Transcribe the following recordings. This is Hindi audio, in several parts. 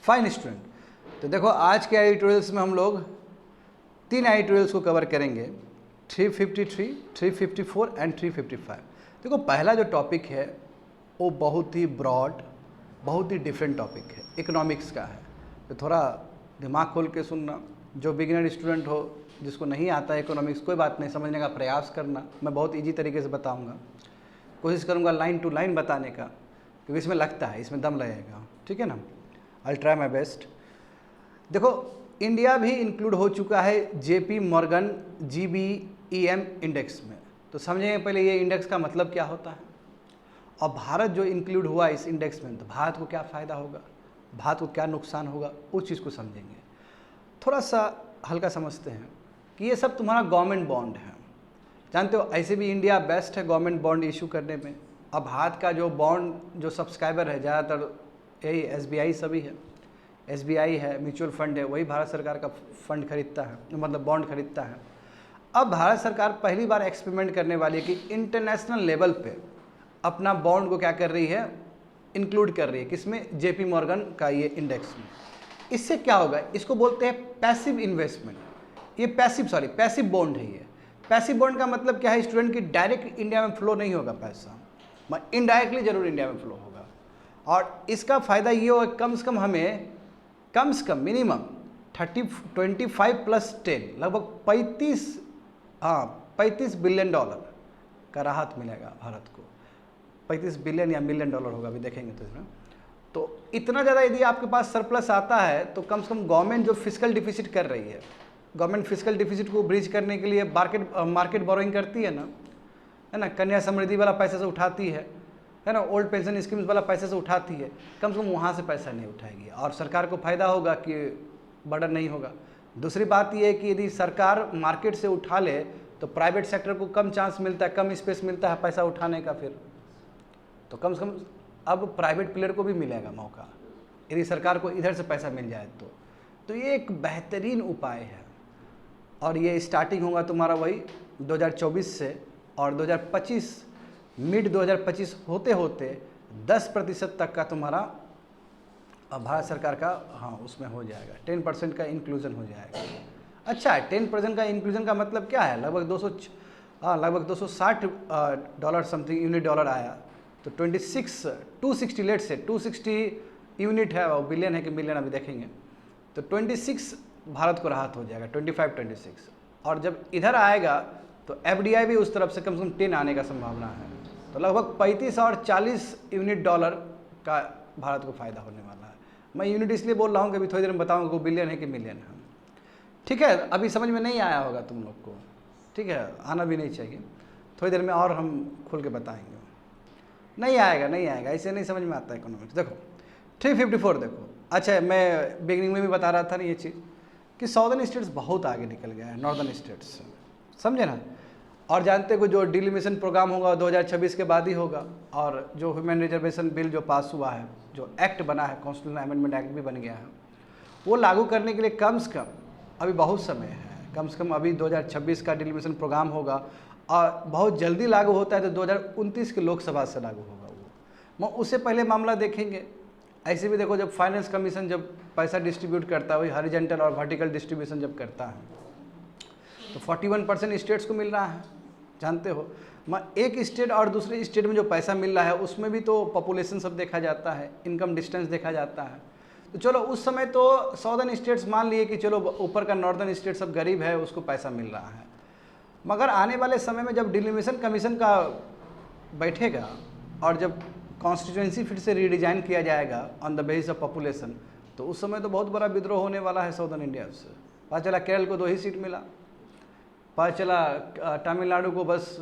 Fine student. तो देखो आज के एडिटोरियल्स में हम लोग 3 एडिटोरियल्स को कवर करेंगे, 353, 354 एंड 355। देखो पहला जो टॉपिक है वो बहुत ही ब्रॉड, बहुत ही डिफरेंट टॉपिक है, इकोनॉमिक्स का है। तो थोड़ा दिमाग खोल के सुनना, जो बिगिनर स्टूडेंट हो जिसको नहीं आता है इकोनॉमिक्स, कोई बात नहीं, समझने का प्रयास करना। मैं बहुत इजी तरीके से बताऊंगा, कोशिश करूंगा लाइन टू लाइन बताने का, क्योंकि इसमें लगता है, इसमें दम लगेगा, ठीक है ना। I try my best. देखो इंडिया भी इंक्लूड हो चुका है जेपी मॉर्गन GBEM इंडेक्स में। तो समझेंगे पहले ये इंडेक्स का मतलब क्या होता है, और भारत जो इंक्लूड हुआ इस इंडेक्स में, तो भारत को क्या फ़ायदा होगा, भारत को क्या नुकसान होगा, उस चीज़ को समझेंगे। थोड़ा सा हल्का समझते हैं कि ये सब तुम्हारा गवर्नमेंट बॉन्ड है। जानते हो ऐसे भी इंडिया बेस्ट है गवर्नमेंट बॉन्ड इशू करने में। अब भारत का जो बॉन्ड जो सब्सक्राइबर है ज़्यादातर यही SBI सभी है, SBI है, म्यूचुअल फंड है, वही भारत सरकार का फंड खरीदता है, मतलब बॉन्ड खरीदता है। अब भारत सरकार पहली बार एक्सपेरिमेंट करने वाली है कि इंटरनेशनल लेवल पे अपना बॉन्ड को क्या कर रही है, इंक्लूड कर रही है, किसमें, जेपी मॉर्गन का ये इंडेक्स में। इससे क्या होगा, इसको बोलते हैं पैसिव इन्वेस्टमेंट। ये पैसिव बॉन्ड है। ये पैसिव बॉन्ड का मतलब क्या है स्टूडेंट, की डायरेक्ट इंडिया में फ्लो नहीं होगा पैसा, इनडायरेक्टली जरूर इंडिया में फ्लो होगा। और इसका फ़ायदा ये होगा कम से कम हमें, कम से कम मिनिमम 25 + 10 लगभग 35 बिलियन डॉलर का राहत मिलेगा भारत को। 35 बिलियन या मिलियन डॉलर होगा, अभी देखेंगे तो इसमें। तो इतना ज़्यादा यदि आपके पास सरप्लस आता है तो कम से कम गवर्नमेंट जो फिस्कल डिफिसिट कर रही है, गवर्नमेंट फिस्कल डिफिसिट को ब्रिज करने के लिए मार्केट बोरोइंग करती है ना, कन्या समृद्धि वाला पैसे से उठाती है ना, ओल्ड पेंशन स्कीम्स वाला पैसे से उठाती है, कम से कम वहाँ से पैसा नहीं उठाएगी और सरकार को फ़ायदा होगा कि बर्डन नहीं होगा। दूसरी बात ये है कि यदि सरकार मार्केट से उठा ले तो प्राइवेट सेक्टर को कम चांस मिलता है, कम स्पेस मिलता है पैसा उठाने का, फिर तो कम से कम अब प्राइवेट प्लेयर को भी मिलेगा मौका, यदि सरकार को इधर से पैसा मिल जाए तो ये एक बेहतरीन उपाय है। और ये स्टार्टिंग होगा तुम्हारा वही 2024 से, और 2025 मिड 2025 होते होते 10% तक का तुम्हारा भारत सरकार का, हाँ, उसमें हो जाएगा, 10% का इंक्लूजन हो जाएगा। अच्छा, 10% का इंक्लूजन का मतलब क्या है, लगभग 260 डॉलर समथिंग यूनिट डॉलर आया, तो 260 लेट से 260 यूनिट है, वो बिलियन है कि मिलियन अभी देखेंगे, तो 26 भारत को राहत हो जाएगा, 25-26। और जब इधर आएगा तो FDI भी उस तरफ से कम 10 आने का संभावना है, तो लगभग 35 और 40 यूनिट डॉलर का भारत को फ़ायदा होने वाला है। मैं यूनिट इसलिए बोल रहा हूँ कि अभी थोड़ी देर में बताऊँगा वो बिलियन है कि मिलियन है, ठीक है। अभी समझ में नहीं आया होगा तुम लोग को, ठीक है, आना भी नहीं चाहिए, थोड़ी देर में और हम खुल के बताएंगे। नहीं आएगा, ऐसे नहीं समझ में आता है इकोनॉमिक्स। देखो 354 देखो, अच्छा मैं बिगिनिंग में भी बता रहा था ना ये चीज़ कि साउदर्न स्टेट्स बहुत आगे निकल गया है नॉर्दर्न स्टेट्स से, समझे ना। और जानते हो जो डिलिमिशन प्रोग्राम होगा 2026 के बाद ही होगा, और जो ह्यूमन रिजर्वेशन बिल जो पास हुआ है, जो एक्ट बना है, कॉन्स्टिट्यूशनल अमेंडमेंट एक्ट भी बन गया है, वो लागू करने के लिए कम से कम अभी बहुत समय है, कम से कम अभी 2026 का डिलिमिशन प्रोग्राम होगा, और बहुत जल्दी लागू होता है तो 2029 के लोकसभा से लागू होगा वो, उससे पहले मामला देखेंगे। ऐसे भी देखो जब फाइनेंस कमीशन जब पैसा डिस्ट्रीब्यूट करता है, वही हॉरिजॉन्टल और वर्टिकल डिस्ट्रीब्यूशन जब करता है, तो 41% स्टेट्स को मिल रहा है, जानते हो। एक स्टेट और दूसरे स्टेट में जो पैसा मिल रहा है उसमें भी तो पॉपुलेशन सब देखा जाता है, इनकम डिस्टेंस देखा जाता है। तो चलो उस समय तो साउदर्न स्टेट्स मान लिए कि चलो ऊपर का नॉर्दर्न स्टेट सब गरीब है, उसको पैसा मिल रहा है, मगर आने वाले समय में जब डिलिमिशन कमीशन का बैठेगा और जब कॉन्स्टिट्यूएंसी फिर से रीडिज़ाइन किया जाएगा on the basis of population, तो उस समय तो बहुत बड़ा विद्रोह होने वाला है साउदर्न इंडिया से। पता चला केरल को 2 ही सीट मिला, पता चला तमिलनाडु को बस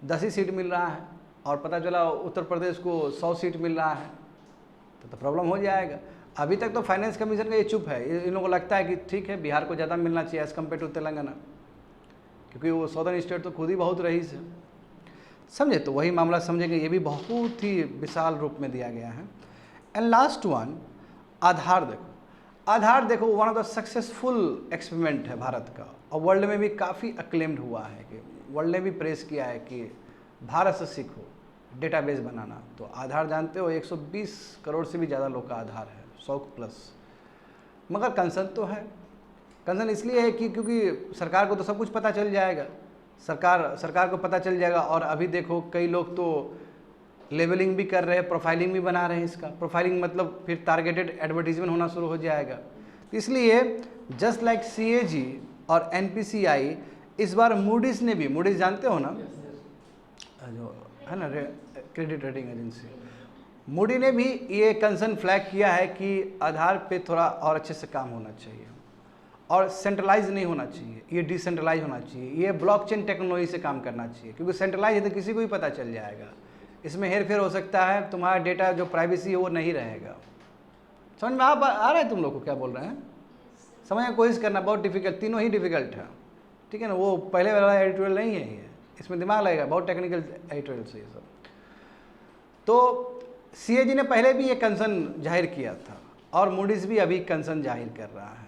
10 ही सीट मिल रहा है, और पता चला उत्तर प्रदेश को 100 सीट मिल रहा है, तो प्रॉब्लम हो जाएगा। अभी तक तो फाइनेंस कमीशन का ये चुप है, इन लोगों को लगता है कि ठीक है बिहार को ज़्यादा मिलना चाहिए एज़ कम्पेयर टू तेलंगाना, क्योंकि वो साउदर्न स्टेट तो खुद ही बहुत रईस है, समझे। तो वही मामला समझेंगे, ये भी बहुत ही विशाल रूप में दिया गया है। एंड लास्ट वन, आधार देखो one of the successful experiment है भारत का, और वर्ल्ड में भी काफ़ी अक्लेम्ड हुआ है, कि वर्ल्ड ने भी प्रेस किया है कि भारत से सीखो डेटाबेस बनाना। तो आधार जानते हो 120 करोड़ से भी ज़्यादा लोग का आधार है, 100 प्लस, मगर कंसर्न तो है। कंसर्न इसलिए है कि क्योंकि सरकार को तो सब कुछ पता चल जाएगा, सरकार को पता चल जाएगा। और अभी देखो कई लोग तो लेवलिंग भी कर रहे हैं, प्रोफाइलिंग भी बना रहे हैं। इसका प्रोफाइलिंग मतलब फिर टारगेटेड एडवर्टीजमेंट होना शुरू हो जाएगा। तो इसलिए जस्ट लाइक CAG और NPCI, इस बार मूडीज़ ने भी, मूडीज़ जानते हो ना, जो है ना क्रेडिट रेटिंग एजेंसी, मूडी ने भी ये कंसर्न फ्लैग किया है कि आधार पे थोड़ा और अच्छे से काम होना चाहिए और सेंट्रलाइज नहीं होना चाहिए, ये डिसेंट्रलाइज होना चाहिए, ये ब्लॉकचेन टेक्नोलॉजी से काम करना चाहिए। क्योंकि सेंट्रलाइज है तो किसी को भी पता चल जाएगा, इसमें हेरफेर हो सकता है, तुम्हारा डेटा जो प्राइवेसी है वो नहीं रहेगा। समझ में आ रहा है तुम लोग को क्या बोल रहे हैं? समझने की कोशिश करना, बहुत डिफिकल्ट, तीनों ही डिफिकल्ट है, ठीक है ना। वो पहले वाला एडिटोरियल नहीं है ये, इसमें दिमाग लगेगा, बहुत टेक्निकल एडिटोरियल से ये सब। तो CAG ने पहले भी ये कंसर्न जाहिर किया था और मूडीज़ भी अभी कंसर्न जाहिर कर रहा है।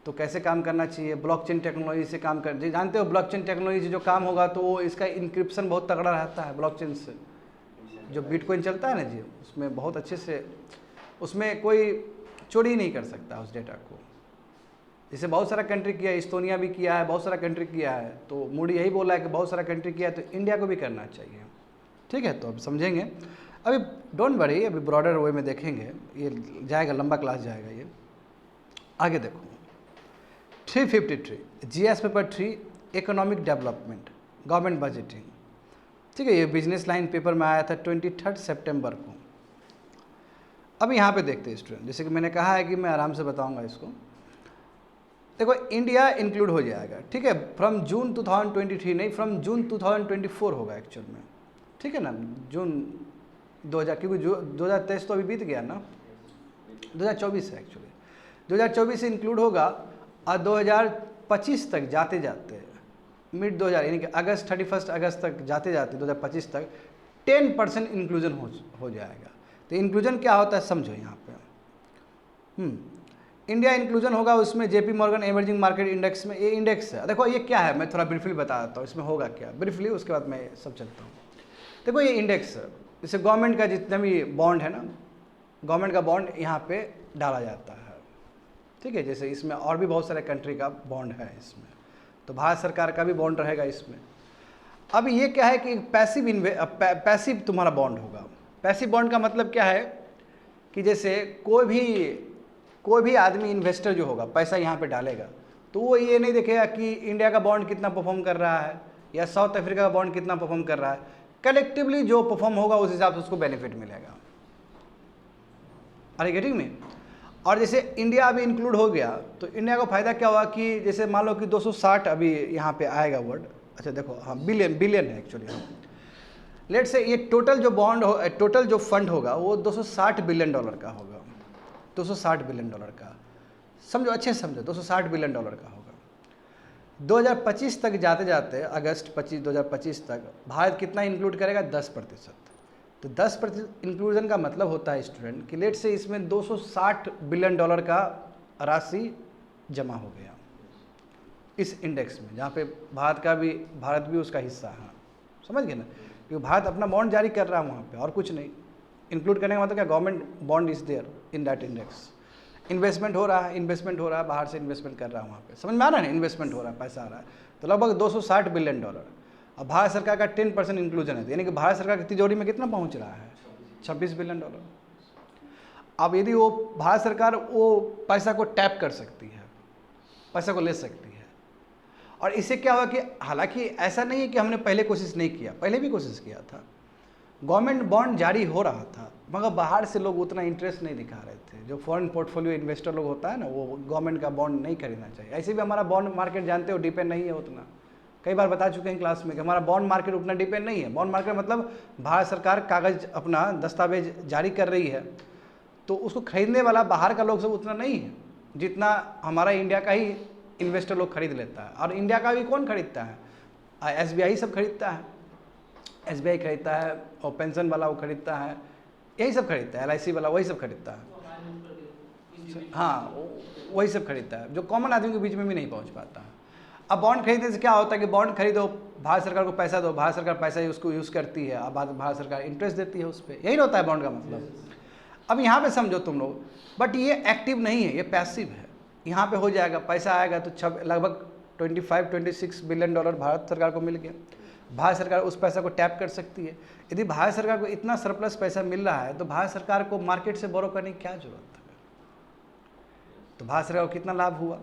तो कैसे काम करना चाहिए? ब्लॉकचेन टेक्नोलॉजी से काम कर, जानते हो ब्लॉकचेन टेक्नोलॉजी से जो काम होगा तो वो इसका इंक्रिप्शन बहुत तगड़ा रहता है। ब्लॉकचेन से जो बिटकॉइन चलता है ना जी, उसमें बहुत अच्छे से, उसमें कोई चोरी नहीं कर सकता उस डेटा को। जैसे बहुत सारा कंट्री किया है, इस्टोनिया भी किया है, बहुत सारा कंट्री किया है। तो मूडी यही बोला है कि बहुत सारा कंट्री किया है तो इंडिया को भी करना चाहिए, ठीक है। तो अब समझेंगे, अभी डोंट वरी, अभी ब्रॉडर वे में देखेंगे, ये जाएगा, लंबा क्लास जाएगा ये। आगे देखो 353 GS paper 3 economic development government budgeting, ठीक है। ये बिजनेस लाइन पेपर में आया था 23 सितंबर को। अब यहाँ पे देखते हैं स्टूडेंट, जैसे कि मैंने कहा है कि मैं आराम से बताऊंगा इसको। देखो इंडिया इंक्लूड हो जाएगा, ठीक है, फ्रॉम जून 2023, नहीं फ्रॉम जून 2024 होगा एक्चुअल में, ठीक है ना। जून 2000, क्योंकि 2023 तो अभी बीत गया ना, 2024 है एक्चुअली। 2024 से इंक्लूड होगा और 2025 तक जाते जाते, मिड 2000 यानी कि अगस्त 31 अगस्त तक जाते जाते 2025 तक 10% इंक्लूजन हो जाएगा। तो इंक्लूजन क्या होता है समझो यहाँ पे। इंडिया इंक्लूजन होगा, उसमें JP Morgan emerging market index में, ये इंडेक्स है। देखो ये क्या है, मैं थोड़ा ब्रीफली बता देता हूँ इसमें होगा क्या ब्रीफली, उसके बाद मैं सब चलता हूँ। देखो ये इंडेक्स है, जैसे गवर्नमेंट का जितना भी बॉन्ड है ना, गवर्नमेंट का बॉन्ड यहाँ पे डाला जाता है, ठीक है। जैसे इसमें और भी बहुत सारे कंट्री का बॉन्ड है इसमें, तो भारत सरकार का भी बॉन्ड रहेगा इसमें। अब ये क्या है कि पैसिव तुम्हारा बॉन्ड होगा। पैसिव बॉन्ड का मतलब क्या है कि जैसे कोई भी आदमी इन्वेस्टर जो होगा पैसा यहाँ पे डालेगा तो वो ये नहीं देखेगा कि इंडिया का बॉन्ड कितना परफॉर्म कर रहा है या साउथ अफ्रीका का बॉन्ड कितना परफॉर्म कर रहा है। कलेक्टिवली जो परफॉर्म होगा उस हिसाब से उसको बेनिफिट मिलेगा। अरे गेटिंग में। और जैसे इंडिया अभी इंक्लूड हो गया तो इंडिया को फायदा क्या हुआ कि जैसे मान लो कि 260 अभी यहाँ पे आएगा वर्ड, अच्छा देखो हाँ बिलियन है एक्चुअली। लेट से ये टोटल जो बॉन्ड हो, टोटल जो फंड होगा वो 260 बिलियन डॉलर का होगा, 260 बिलियन डॉलर का, समझो अच्छे से समझो, 260 बिलियन डॉलर का होगा। 2025 तक जाते जाते अगस्त 2025 तक भारत कितना इंक्लूड करेगा? 10%। तो 10% इंक्लूजन का मतलब होता है स्टूडेंट कि लेट से इसमें 260 बिलियन डॉलर का राशि जमा हो गया इस इंडेक्स में, जहाँ पे भारत भी उसका हिस्सा है। समझ गए ना, क्योंकि भारत अपना बॉन्ड जारी कर रहा है वहाँ पे और कुछ नहीं। इंक्लूड करने का मतलब क्या, government bond is there in that index. Investment हो रहा है, बाहर से इन्वेस्टमेंट कर रहा है वहाँ पे, समझ में आ रहा है ना, इन्वेस्टमेंट हो रहा है, पैसा आ रहा है। तो लगभग 260 बिलियन डॉलर। अब भारत सरकार का 10% इंक्लूजन है, यानी कि भारत सरकार की तिजोरी में कितना पहुँच रहा है? 26 बिलियन डॉलर। अब यदि वो भारत सरकार वो पैसा को टैप कर सकती है, पैसा को ले सकती है। और इससे क्या हुआ कि हालांकि ऐसा नहीं है कि हमने पहले कोशिश नहीं किया, पहले भी कोशिश किया था, गवर्नमेंट बॉन्ड जारी हो रहा था, मगर बाहर से लोग उतना इंटरेस्ट नहीं दिखा रहे थे। जो फॉरेन पोर्टफोलियो इन्वेस्टर लोग होता है ना, वो गवर्नमेंट का बॉन्ड नहीं खरीदना चाहिए। ऐसे भी हमारा बॉन्ड मार्केट जानते हो डिपेंड नहीं है उतना, कई बार बता चुके हैं क्लास में कि हमारा बॉन्ड मार्केट उतना डिपेंड नहीं है। बॉन्ड मार्केट मतलब भारत सरकार कागज़ अपना दस्तावेज जारी कर रही है तो उसको खरीदने वाला बाहर का लोग सब उतना नहीं है जितना हमारा इंडिया का ही इन्वेस्टर लोग खरीद लेता है। और इंडिया का भी कौन खरीदता है? SBI सब खरीदता है, SBI खरीदता है, और पेंशन वाला वो खरीदता है, यही सब खरीदता है, LIC वाला वही सब खरीदता है। हाँ वही सब खरीदता है, जो कॉमन आदमी के बीच में भी नहीं पहुंच पाता है। अब बॉन्ड खरीदने से क्या होता है कि बॉन्ड खरीदो, भारत सरकार को पैसा दो, भारत सरकार पैसा उसको यूज़ करती है, अब भारत सरकार इंटरेस्ट देती है उस पर, यही होता है बॉन्ड का मतलब। अब यहाँ पे समझो तुम लोग, बट ये एक्टिव नहीं है, ये पैसिव है। यहाँ पे हो जाएगा, पैसा आएगा तो लगभग 25-26 बिलियन डॉलर भारत सरकार को मिल गया। भारत सरकार उस पैसा को टैप कर सकती है। यदि भारत सरकार को इतना सरप्लस पैसा मिल रहा है तो भारत सरकार को मार्केट से बोरो करने की क्या जरूरत है? तो भारत सरकार को कितना लाभ हुआ।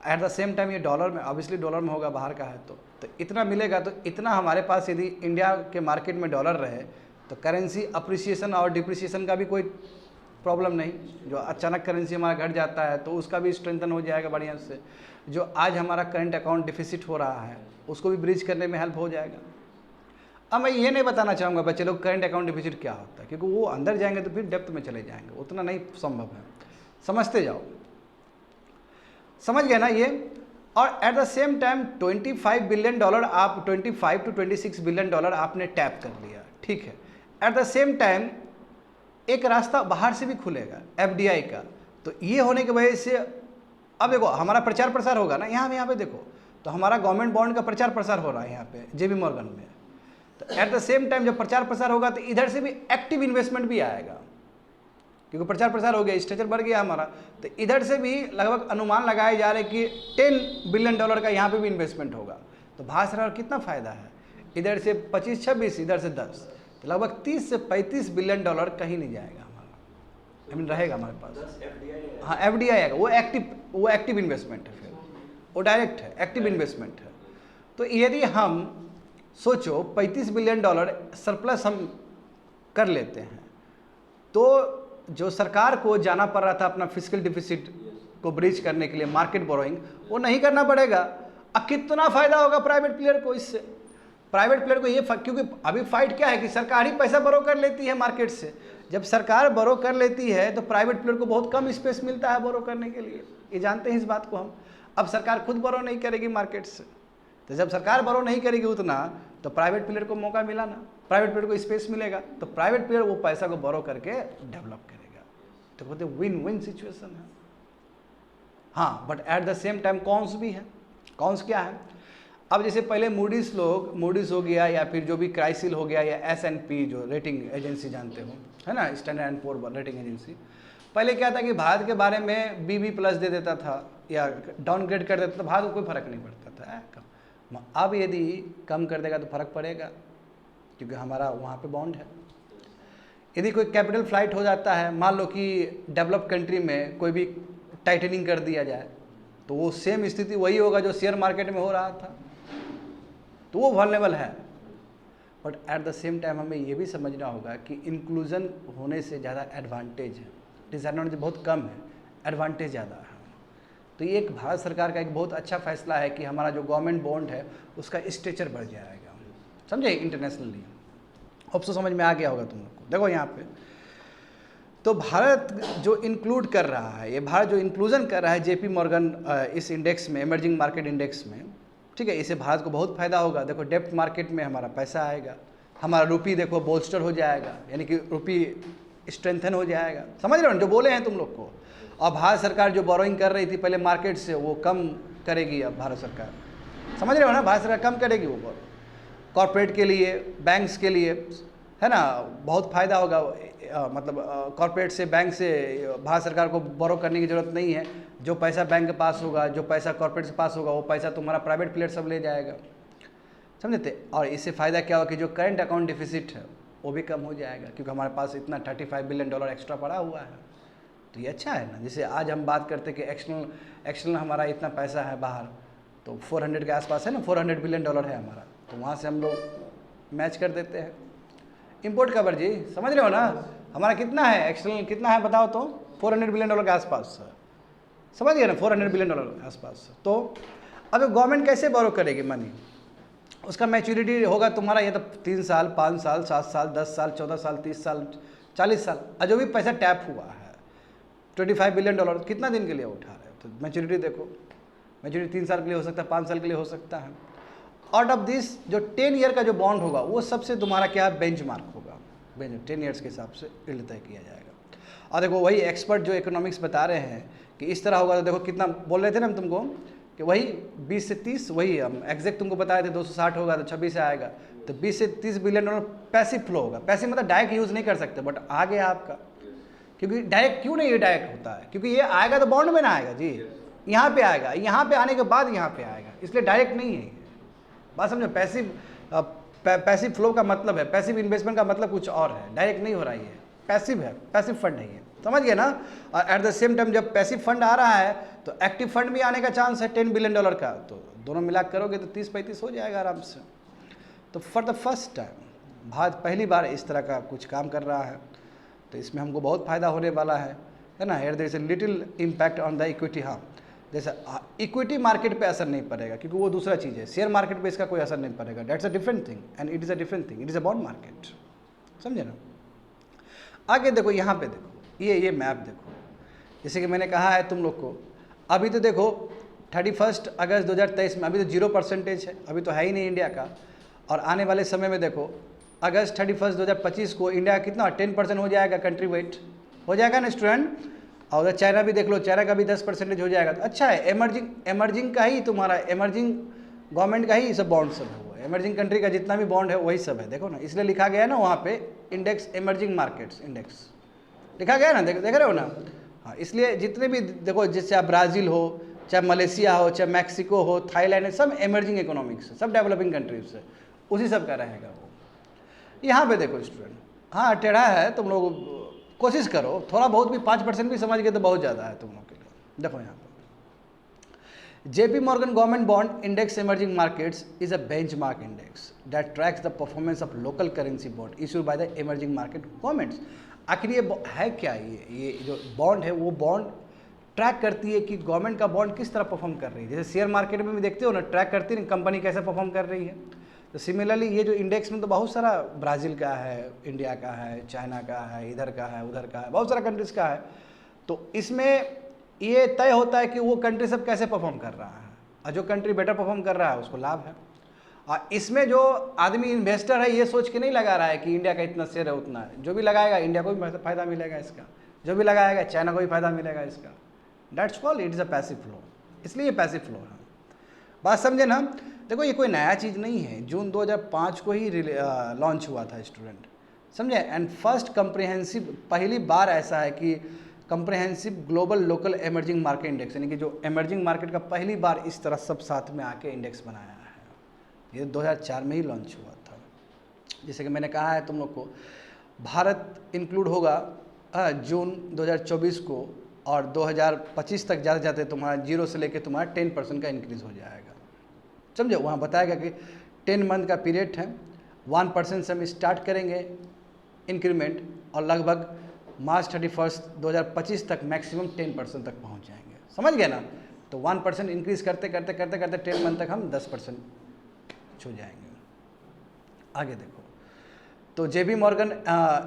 एट द सेम टाइम ये डॉलर में, ऑब्वियसली डॉलर में होगा, बाहर का है तो इतना मिलेगा। तो इतना हमारे पास यदि इंडिया के मार्केट में डॉलर रहे तो करेंसी अप्रिसिएशन और डिप्रिसिएशन का भी कोई प्रॉब्लम नहीं। जो अचानक करेंसी हमारा घट जाता है तो उसका भी स्ट्रेंथन हो जाएगा बढ़िया से। जो आज हमारा करंट अकाउंट डिफिसिट हो रहा है उसको भी ब्रिज करने में हेल्प हो जाएगा। अब मैं ये नहीं बताना चाहूँगा बच्चे लोग करंट अकाउंट डिफिसिट क्या होता है, क्योंकि वो अंदर जाएंगे तो फिर डेप्थ में चले जाएंगे, उतना नहीं संभव है। समझते जाओ, समझ गए ना ये। और at the same time 25 billion dollar आप 25 to 26 बिलियन डॉलर आपने टैप कर लिया, ठीक है। एट द सेम टाइम एक रास्ता बाहर से भी खुलेगा एफडीआई का। तो ये होने की वजह से अब देखो हमारा प्रचार प्रसार होगा ना, यहाँ पे देखो तो हमारा गवर्नमेंट बॉन्ड का प्रचार प्रसार हो रहा है यहाँ पे जेबी मॉर्गन में। तो एट द सेम टाइम जब प्रचार प्रसार होगा तो इधर से भी एक्टिव इन्वेस्टमेंट भी आएगा, क्योंकि प्रचार प्रसार हो गया, स्ट्रक्चर बढ़ गया हमारा। तो इधर से भी लगभग अनुमान लगाए जा रहे कि 10 बिलियन डॉलर का यहाँ पे भी इन्वेस्टमेंट होगा। तो भारत सरकार को कितना फायदा है, इधर से 25-26, इधर से 10, तो लगभग 30 से 35 बिलियन डॉलर कहीं नहीं जाएगा हमारा, आई मीन रहेगा हमारे पास। हाँ एफडीआई आएगा, वो एक्टिव इन्वेस्टमेंट है, फिर वो डायरेक्ट है, एक्टिव इन्वेस्टमेंट है। तो यदि हम सोचो 35 बिलियन डॉलर सरप्लस हम कर लेते हैं तो जो सरकार को जाना पड़ रहा था अपना फिस्कल डिफिसिट को ब्रिज करने के लिए मार्केट बोरोइंग, वो नहीं करना पड़ेगा। अब कितना फायदा होगा प्राइवेट प्लेयर को इससे। प्राइवेट प्लेयर को ये क्योंकि अभी फाइट क्या है कि सरकार ही पैसा बोरो कर लेती है मार्केट से। जब सरकार बोरो कर लेती है तो प्राइवेट प्लेयर को बहुत कम स्पेस मिलता है बोरो करने के लिए, ये जानते हैं इस बात को हम। अब सरकार खुद बोरो नहीं करेगी मार्केट से, तो जब सरकार बोरो नहीं करेगी उतना तो प्राइवेट प्लेयर को मौका मिला ना, प्राइवेट प्लेयर को स्पेस मिलेगा, तो प्राइवेट प्लेयर वो पैसा को बोरो करके डेवलप करेगा। तो कहते विन विन सिचुएशन है। हाँ but at the same time cons भी है। कॉन्स क्या है, अब जैसे पहले मूडीज हो गया या फिर जो भी क्राइसिल हो गया या S&P जो रेटिंग एजेंसी जानते हो है ना, standard and poor rating agency, पहले क्या था कि भारत के बारे में BB+ दे देता था या डाउनग्रेड कर देता था, भारत को कोई फर्क नहीं पड़ता था। अब यदि कम कर देगा तो फर्क पड़ेगा, क्योंकि हमारा वहाँ पे बॉन्ड है। यदि कोई कैपिटल फ्लाइट हो जाता है, मान लो कि डेवलप्ड कंट्री में कोई भी टाइटनिंग कर दिया जाए, तो वो सेम स्थिति वही होगा जो शेयर मार्केट में हो रहा था, तो वो वल्नरेबल है। But at the same time हमें ये भी समझना होगा कि इंक्लूजन होने से ज़्यादा एडवांटेज है, डिसएडवांटेज बहुत कम है, एडवांटेज ज़्यादा है। तो ये एक भारत सरकार का एक बहुत अच्छा फैसला है कि हमारा जो गवर्नमेंट बॉन्ड है उसका स्ट्रेचर बढ़ जाएगा, समझे, इंटरनेशनली। अब तो समझ में आ गया होगा तुम लोग को। देखो यहाँ पे तो भारत जो इंक्लूड कर रहा है, ये भारत जो इंक्लूजन कर रहा है जेपी मॉर्गन इस इंडेक्स में, इमर्जिंग मार्केट इंडेक्स में, ठीक है, इससे भारत को बहुत फायदा होगा। देखो डेप्थ मार्केट में हमारा पैसा आएगा, हमारा रुपी देखो बोल्स्टर हो जाएगा, यानी कि रुपी स्ट्रेंथन हो जाएगा। समझ रहे हो जो बोले हैं तुम लोग को। और भारत सरकार जो बोरोइंग कर रही थी पहले मार्केट से, वो कम करेगी अब भारत सरकार, समझ रहे हो ना, भारत सरकार कम करेगी वो बोरो। कॉर्पोरेट के लिए, बैंक्स के लिए, है ना, बहुत फ़ायदा होगा। मतलब कॉर्पोरेट से, बैंक से भारत सरकार को बोरो करने की ज़रूरत नहीं है। जो पैसा बैंक के पास होगा, जो पैसा कॉर्पोरेट के पास होगा, वो पैसा तुम्हारा प्राइवेट प्लेयर सब ले जाएगा, समझते। और इससे फ़ायदा क्या होगा कि जो करंट अकाउंट डिफिसिट है वो भी कम हो जाएगा, क्योंकि हमारे पास इतना 35 बिलियन डॉलर एक्स्ट्रा पड़ा हुआ है। तो ये अच्छा है ना। जैसे आज हम बात करते कि एक्सटर्नल हमारा इतना पैसा है बाहर, तो 400 के आसपास है ना, 400 बिलियन डॉलर है हमारा, तो वहाँ से हम लोग मैच कर देते हैं। इंपोर्ट कवर जी, समझ रहे हो ना, हमारा कितना है एक्सटर्नल, कितना है बताओ तो, 400 बिलियन डॉलर के आसपास, समझ गए ना, 400 बिलियन डॉलर के आसपास। तो अब गवर्नमेंट कैसे बोरो करेगी मनी, उसका मैच्योरिटी होगा तुम्हारा ये तो 3 साल, 5 साल, 7 साल, 10 साल, 14 साल, 30 साल, 40 साल। और जो भी पैसा टैप हुआ है 25 बिलियन डॉलर कितना दिन के लिए उठा रहे हो, तो मैच्योरिटी देखो, मैच्योरिटी 3 साल के लिए हो सकता है, 5 साल के लिए हो सकता है। आउट ऑफ दिस जो 10 ईयर का जो बॉन्ड होगा वो सबसे तुम्हारा क्या बेंचमार्क होगा, 10 ईयर्स के हिसाब से यील्ड तय किया जाएगा। और देखो वही एक्सपर्ट जो इकोनॉमिक्स बता रहे हैं कि इस तरह होगा, तो देखो कितना बोल रहे थे ना हम तुमको कि वही 20 से 30, वही हम एग्जैक्ट तुमको बताए थे 260 होगा तो 26 आएगा, तो 20 से 30 बिलियन डॉलर पैसिव फ्लो होगा। पैसिव मतलब डायरेक्ट यूज़ नहीं कर सकते, बट आ गया आपका, क्योंकि डायरेक्ट क्यों नहीं ये डायरेक्ट होता है, क्योंकि ये आएगा तो बॉन्ड में ना आएगा जी, यहाँ पे आएगा, यहाँ पे आने के बाद यहाँ पे आएगा, इसलिए डायरेक्ट नहीं है। बात समझो, पैसिव फ्लो का मतलब है, पैसिव इन्वेस्टमेंट का मतलब कुछ और है, डायरेक्ट नहीं हो रहा है, पैसिव है, पैसिव फंड है ये, समझ गए ना। और एट द सेम टाइम जब पैसिव फंड आ रहा है तो एक्टिव फंड भी आने का चांस है $10 बिलियन का, तो दोनों मिला करोगे तो 30-35 हो जाएगा आराम से। तो for the first time Bharat पहली बार इस तरह का कुछ काम कर रहा है, तो इसमें हमको बहुत फ़ायदा होने वाला है ना। Here there is a little impact on the equity. हाँ, जैसे इक्विटी मार्केट पे असर नहीं पड़ेगा क्योंकि वो दूसरा चीज़ है, शेयर मार्केट पे इसका कोई असर नहीं पड़ेगा, that's a different thing and it is a different thing, it is a bond market, समझे ना। आगे देखो, यहाँ पे देखो, ये मैप देखो, जैसे कि मैंने कहा है तुम लोग को, अभी तो देखो 31 अगस्त 2023 में अभी तो 0% है, अभी तो है ही नहीं इंडिया का। और आने वाले समय में देखो अगस्त 31 2025 को इंडिया कितना 10% हो जाएगा, कंट्री वेट हो जाएगा ना स्टूडेंट। और उधर चाइना भी देख लो, चाइना का भी 10% हो जाएगा। तो अच्छा है, एमर्जिंग का ही तुम्हारा एमर्जिंग गवर्नमेंट का ही सब बॉन्ड सब है, वो एमर्जिंग कंट्री का जितना भी बॉन्ड है वही सब है, देखो ना, इसलिए लिखा गया है ना वहाँ पे इंडेक्स, एमर्जिंग मार्केट्स इंडेक्स लिखा गया है ना, देख रहे हो ना। हाँ, इसलिए जितने भी देखो, जैसे आप ब्राज़ील हो, चाहे मलेशिया हो, चाहे मैक्सिको हो, थाईलैंड है, सब एमर्जिंग इकोनॉमिक्स है, सब डेवलपिंग कंट्रीज है, उसी सब का रहेगा वो। यहाँ पे देखो स्टूडेंट, हाँ टेढ़ा है, तुम लोग कोशिश करो, थोड़ा बहुत भी 5% भी समझ गए तो बहुत ज़्यादा है तुम लोग के लिए। देखो यहाँ पर JP Morgan government bond index emerging markets is a benchmark index that tracks the performance of local currency bond issued by the emerging market governments. आखिर ये है क्या, ये जो बॉन्ड है वो बॉन्ड ट्रैक करती है कि गवर्नमेंट का बॉन्ड किस तरह परफॉर्म कर रही है। जैसे शेयर मार्केट में भी देखते हो ना, ट्रैक करती है कंपनी कैसे परफॉर्म कर रही है। तो सिमिलरली ये जो इंडेक्स में तो बहुत सारा ब्राज़ील का है, इंडिया का है, चाइना का है, इधर का है, उधर का है, बहुत सारा कंट्रीज़ का है। तो इसमें ये तय होता है कि वो कंट्री सब कैसे परफॉर्म कर रहा है, और जो कंट्री बेटर परफॉर्म कर रहा है उसको लाभ है। और इसमें जो आदमी इन्वेस्टर है ये सोच के नहीं लगा रहा है कि इंडिया का इतना शेयर है उतना है, जो भी लगाएगा इंडिया को भी फ़ायदा मिलेगा इसका, जो भी लगाएगा चाइना को भी फ़ायदा मिलेगा इसका। That's called it is a passive flow, इसलिए ये पैसिव फ्लो है। बात समझे ना। देखो ये कोई नया चीज़ नहीं है, जून 2005 को ही लॉन्च हुआ था स्टूडेंट, समझे। एंड फर्स्ट कम्प्रिहेंसिव, पहली बार ऐसा है कि comprehensive global local emerging market index, यानी कि जो एमर्जिंग मार्केट का पहली बार इस तरह सब साथ में आके इंडेक्स बनाया है। ये 2004 में ही लॉन्च हुआ था। जैसे कि मैंने कहा है तुम लोग को, भारत इंक्लूड होगा जून 2024 को, और 2025 तक जाते जाते तुम्हारा 0 से लेके तुम्हारा 10% का इंक्रीज़ हो जाएगा, समझे। वहाँ बताएगा कि 10 मंथ का पीरियड है, 1% से हम स्टार्ट करेंगे इंक्रीमेंट, और लगभग मार्च 31 2025 तक मैक्सिमम 10% तक पहुँच जाएंगे, समझ गए ना। तो 1% इंक्रीज़ करते करते करते करते 10 मंथ तक हम 10% छू जाएंगे। आगे देखो, तो JP Morgan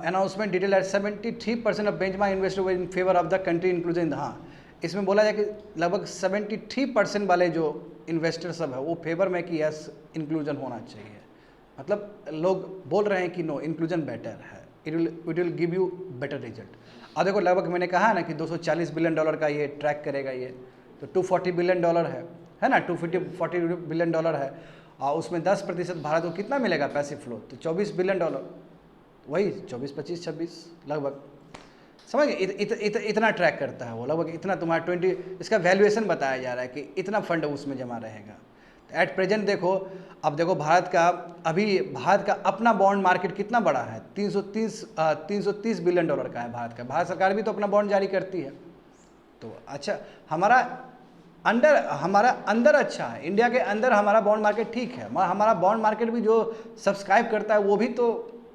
announcement detail at 73% of benchmark investor in favour of the country inclusion. हाँ, इसमें बोला जाए कि लगभग 73% वाले जो इन्वेस्टर सब है वो फेवर में कि यस इंक्लूजन होना चाहिए, मतलब लोग बोल रहे हैं कि नो इंक्लूजन बेटर है, it will give you better result. और देखो लगभग मैंने कहा ना कि $240 बिलियन का ये ट्रैक करेगा, ये तो $240 बिलियन है ना, $240 बिलियन है। और उसमें 10% भारत को कितना मिलेगा पैसिव फ्लो, तो $24 बिलियन, वही 24, 25, 26 लगभग, समझ गए। इतना ट्रैक करता है वो, लगभग इतना तुम्हारा 20, इसका वैल्यूएशन बताया जा रहा है कि इतना फंड उसमें जमा रहेगा। तो एट प्रेजेंट देखो, अब देखो भारत का अपना बॉन्ड मार्केट कितना बड़ा है, 330 बिलियन डॉलर का है भारत का। भारत सरकार भी तो अपना बॉन्ड जारी करती है। तो अच्छा, हमारा अंदर अच्छा है, इंडिया के अंदर हमारा बॉन्ड मार्केट ठीक है। हमारा बॉन्ड मार्केट भी जो सब्सक्राइब करता है वो भी तो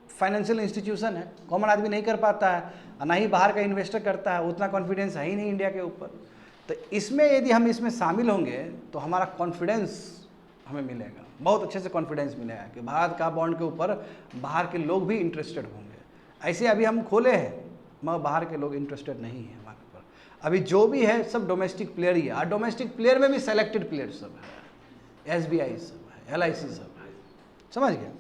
फाइनेंशियल इंस्टीट्यूशन है, कॉमन आदमी नहीं कर पाता है, ना ही बाहर का इन्वेस्टर करता है, उतना कॉन्फिडेंस है ही नहीं इंडिया के ऊपर। तो इसमें यदि हम इसमें शामिल होंगे तो हमारा कॉन्फिडेंस हमें मिलेगा, बहुत अच्छे से कॉन्फिडेंस मिलेगा कि भारत का बॉन्ड के ऊपर बाहर के लोग भी इंटरेस्टेड होंगे। ऐसे अभी हम खोले हैं मगर बाहर के लोग इंटरेस्टेड नहीं है हमारे ऊपर। अभी जो भी है सब डोमेस्टिक प्लेयर ही है, और डोमेस्टिक प्लेयर में भी सेलेक्टेड प्लेयर सब है, SBI सब है, LIC सब है, समझ गए।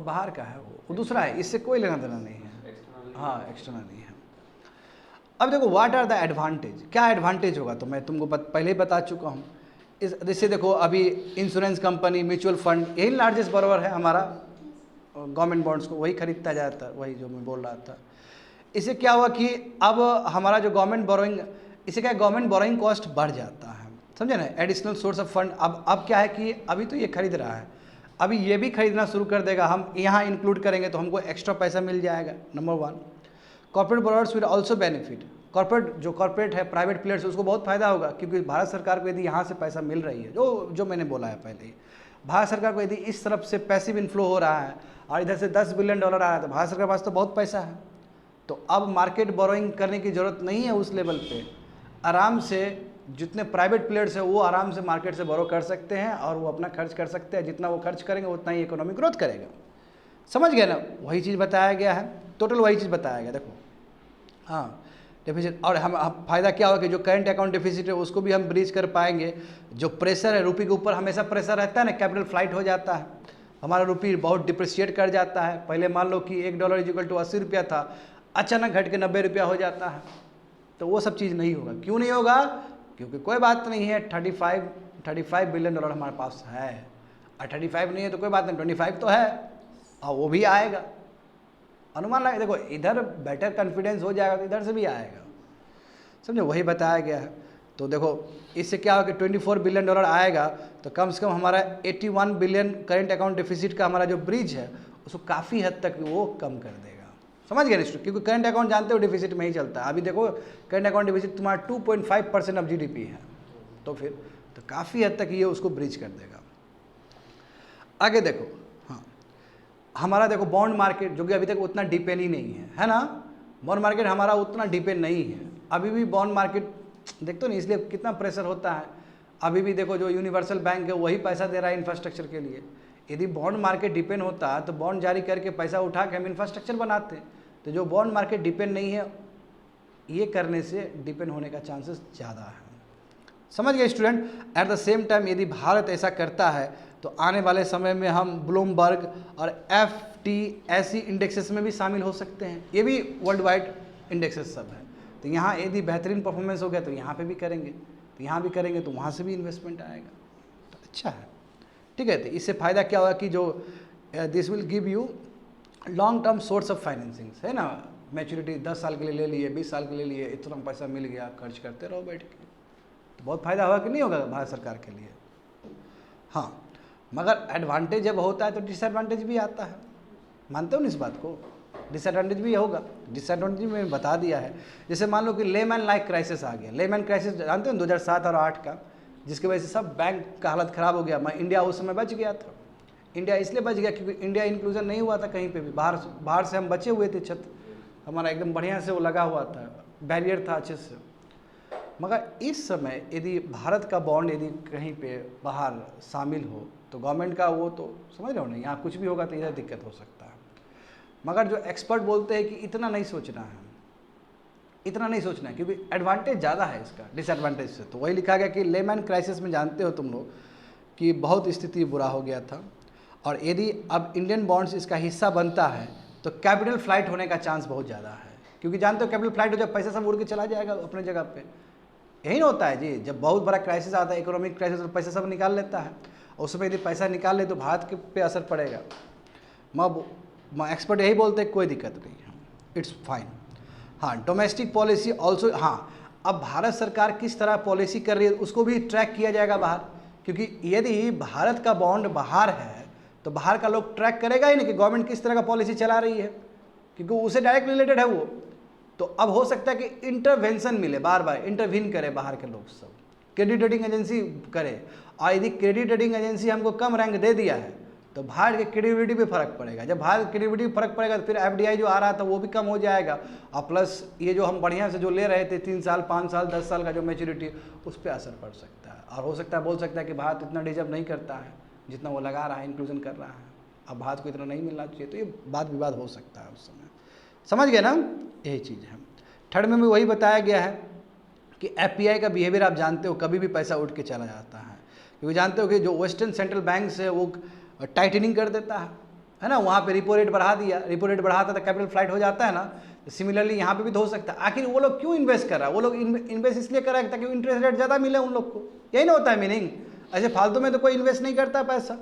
बाहर का है वो दूसरा है, इससे कोई लेना देना नहीं है, हाँ एक्सटर्नल नहीं है। अब देखो व्हाट आर द एडवांटेज, क्या एडवांटेज होगा तो मैं तुमको पहले ही बता चुका हूँ। जैसे देखो अभी इंश्योरेंस कंपनी, म्यूचुअल फंड, यही लार्जेस्ट बरोबर है हमारा, गवर्नमेंट बॉन्ड्स को, वही खरीदता जाता है, वही जो मैं बोल रहा था। इससे क्या हुआ कि अब हमारा जो गवर्नमेंट बोरोइंग, इससे क्या गवर्नमेंट बोरोइंग कॉस्ट बढ़ जाता है, समझे ना, एडिशनल सोर्स ऑफ फंड। अब क्या है कि अभी तो ये खरीद रहा है, अभी ये भी खरीदना शुरू कर देगा, हम यहाँ इंक्लूड करेंगे तो हमको एक्स्ट्रा पैसा मिल जाएगा, number one. Corporate borrowers will also benefit, corporate है, प्राइवेट प्लेयर्स, उसको बहुत फायदा होगा, क्योंकि भारत सरकार को यदि यहाँ से पैसा मिल रही है, जो मैंने बोला है पहले ही, भारत सरकार को यदि इस तरफ से पैसिव इनफ्लो हो रहा है और इधर से $10 बिलियन आ रहा है, तो भारत सरकार के पास तो बहुत पैसा है। तो अब मार्केट बोरोइंग करने की ज़रूरत नहीं है उस लेवल पे, आराम से जितने प्राइवेट प्लेयर्स हैं वो आराम से मार्केट से बोरो कर सकते हैं और वो अपना खर्च कर सकते हैं, जितना वो खर्च करेंगे उतना ही इकोनॉमिक ग्रोथ करेगा। समझ गए ना, वही चीज़ बताया गया है, टोटल वही चीज़ बताया गया। देखो हाँ, डेफिसिट, और हम फ़ायदा क्या होगा कि जो करंट अकाउंट डेफिसिट है उसको भी हम ब्रीच कर पाएंगे। जो प्रेशर है, रुपये के ऊपर हमेशा प्रेशर रहता है ना, कैपिटल फ्लाइट हो जाता है, हमारा रुपये बहुत डिप्रिशिएट कर जाता है। पहले मान लो कि $1 = 80 रुपया था, अचानक घट के 90 रुपया हो जाता है, तो वो सब चीज़ नहीं होगा। क्यों नहीं होगा? क्योंकि कोई बात नहीं है, $35 बिलियन हमारे पास है, और 35 नहीं है तो कोई बात नहीं, 25 तो है, और वो भी आएगा, अनुमान लगा। देखो इधर बेटर कॉन्फिडेंस हो जाएगा तो इधर से भी आएगा, समझो, वही बताया गया है। तो देखो इससे क्या होगा कि $24 बिलियन आएगा, तो कम से कम हमारा 81 बिलियन करंट अकाउंट डिफिसिट का हमारा जो ब्रिज है उसको काफ़ी हद तक वो कम कर देगा। समझ गए ना, क्योंकि करंट अकाउंट जानते हो डिफिसिट में ही चलता है। अभी देखो करंट अकाउंट डिफिसिट तुम्हारा 2.5% ऑफ GDP है, तो फिर तो काफ़ी हद तक ये उसको ब्रिज कर देगा। आगे देखो, हाँ, हमारा देखो बॉन्ड मार्केट जो कि अभी तक उतना डिपेंड ही नहीं है ना, बॉन्ड मार्केट हमारा उतना डिपेंड नहीं है अभी भी। बॉन्ड मार्केट देखते हो ना, इसलिए कितना प्रेशर होता है। अभी भी देखो जो यूनिवर्सल बैंक है वही पैसा दे रहा है इंफ्रास्ट्रक्चर के लिए। यदि बॉन्ड मार्केट डिपेंड होता तो बॉन्ड जारी करके पैसा उठा के हम इंफ्रास्ट्रक्चर बनाते। तो जो बॉन्ड मार्केट डिपेंड नहीं है, ये करने से डिपेंड होने का चांसेस ज़्यादा है। समझ गए student? At the same time यदि भारत ऐसा करता है तो आने वाले समय में हम ब्लूमबर्ग और FTSE इंडेक्सेस में भी शामिल हो सकते हैं। ये भी वर्ल्ड वाइड इंडेक्सेस सब है, तो यहाँ यदि बेहतरीन परफॉर्मेंस हो गया तो यहाँ पे भी करेंगे, तो यहाँ भी करेंगे तो वहाँ से भी इन्वेस्टमेंट आएगा, तो अच्छा है। ठीक है, तो इससे फ़ायदा क्या होगा कि जो this will give you long term source of financing, है ना, मैच्योरिटी 10 साल के लिए ले लिए, 20 साल के लिए लिए, इतना पैसा मिल गया, खर्च करते रहो बैठ के, तो बहुत फ़ायदा होगा कि नहीं होगा भारत सरकार के लिए। हाँ, मगर एडवांटेज जब होता है तो डिसएडवांटेज भी आता है, मानते हो ना इस बात को? डिसएडवांटेज भी होगा, डिसएडवांटेज मैंने बता दिया है। जैसे मान लो कि लेमैन लाइक क्राइसिस आ गया। लेमैन क्राइसिस जानते हो 2007 और 2008 का, जिसकी वजह से सब बैंक का हालत ख़राब हो गया। मैं इंडिया उस समय बच गया था। इंडिया इसलिए बच गया क्योंकि इंडिया इंक्लूजन नहीं हुआ था कहीं पे भी, बाहर से हम बचे हुए थे, छत हमारा एकदम बढ़िया से वो लगा हुआ था, बैरियर था अच्छे से। मगर इस समय यदि भारत का बॉन्ड यदि कहीं पे बाहर शामिल हो तो गवर्नमेंट का वो, तो समझ रहे हो ना, यहाँ कुछ भी होगा तो इधर दिक्कत हो सकता है। मगर जो एक्सपर्ट बोलते हैं कि इतना नहीं सोचना है, इतना नहीं सोचना है, क्योंकि एडवांटेज ज़्यादा है इसका डिसएडवांटेज से। तो वही लिखा गया कि लेमैन क्राइसिस में जानते हो तुम लोग कि बहुत स्थिति बुरा हो गया था, और यदि अब इंडियन बॉन्ड्स इसका हिस्सा बनता है तो कैपिटल फ्लाइट होने का चांस बहुत ज़्यादा है। क्योंकि जानते हो कैपिटल फ्लाइट हो जाए, पैसा सब उड़ के चला जाएगा अपने जगह पे। यही ना होता है जी, जब बहुत बड़ा क्राइसिस आता है, इकोनॉमिक क्राइसिस, तो पैसा सब निकाल लेता है, और उसमें यदि पैसा निकाल ले तो भारत के पे असर पड़ेगा। एक्सपर्ट यही बोलते हैं कोई दिक्कत नहीं है, इट्स फाइन। हाँ, डोमेस्टिक पॉलिसी ऑल्सो, हाँ, अब भारत सरकार किस तरह पॉलिसी कर रही है उसको भी ट्रैक किया जाएगा बाहर, क्योंकि यदि भारत का बॉन्ड बाहर है तो बाहर का लोग ट्रैक करेगा ही नहीं कि गवर्नमेंट किस तरह का पॉलिसी चला रही है, क्योंकि उससे डायरेक्ट रिलेटेड है वो। तो अब हो सकता है कि इंटरवेंशन मिले, बार बार इंटरवीन करे बाहर के लोग सब, क्रेडिट रेटिंग एजेंसी करे, और यदि क्रेडिट रेटिंग एजेंसी हमको कम रैंक दे दिया है तो भारत के क्रेडिबिलिटी पे फर्क पड़ेगा। जब भारत की क्रेडिबिलिटी पे फर्क पड़ेगा तो फिर FDI जो आ रहा था वो भी कम हो जाएगा, और प्लस ये जो हम बढ़िया से जो ले रहे थे 3 साल 5 साल 10 साल का जो मैच्योरिटी, उस पर असर पड़ सकता है। और हो सकता है बोल सकता है कि भारत इतना डिजर्व नहीं करता है जितना वो लगा रहा है, इंक्लूजन कर रहा है, अब भारत को इतना नहीं मिलना चाहिए, तो ये वाद विवाद हो सकता है उस समय। समझ गए ना, यही चीज़ है। थर्ड में भी वही बताया गया है कि FPI का बिहेवियर आप जानते हो, कभी भी पैसा उठ के चला जाता है, क्योंकि जानते हो कि जो वेस्टर्न सेंट्रल बैंक्स है वो टाइटनिंग कर देता है ना, वहाँ पे रिपो रेट बढ़ा दिया, रिपो रेट बढ़ाता तो कैपिटल फ्लाइट हो जाता है ना, तो सिमिलरली यहाँ पे भी तो हो सकता है। आखिर वो लोग क्यों इन्वेस्ट कर रहा है? वो लोग इन्वेस्ट इसलिए कर रहा है ताकि इंटरेस्ट रेट ज़्यादा मिले उन लोग को, यही ना होता है मीनिंग। ऐसे फालतू में तो कोई इन्वेस्ट नहीं करता पैसा।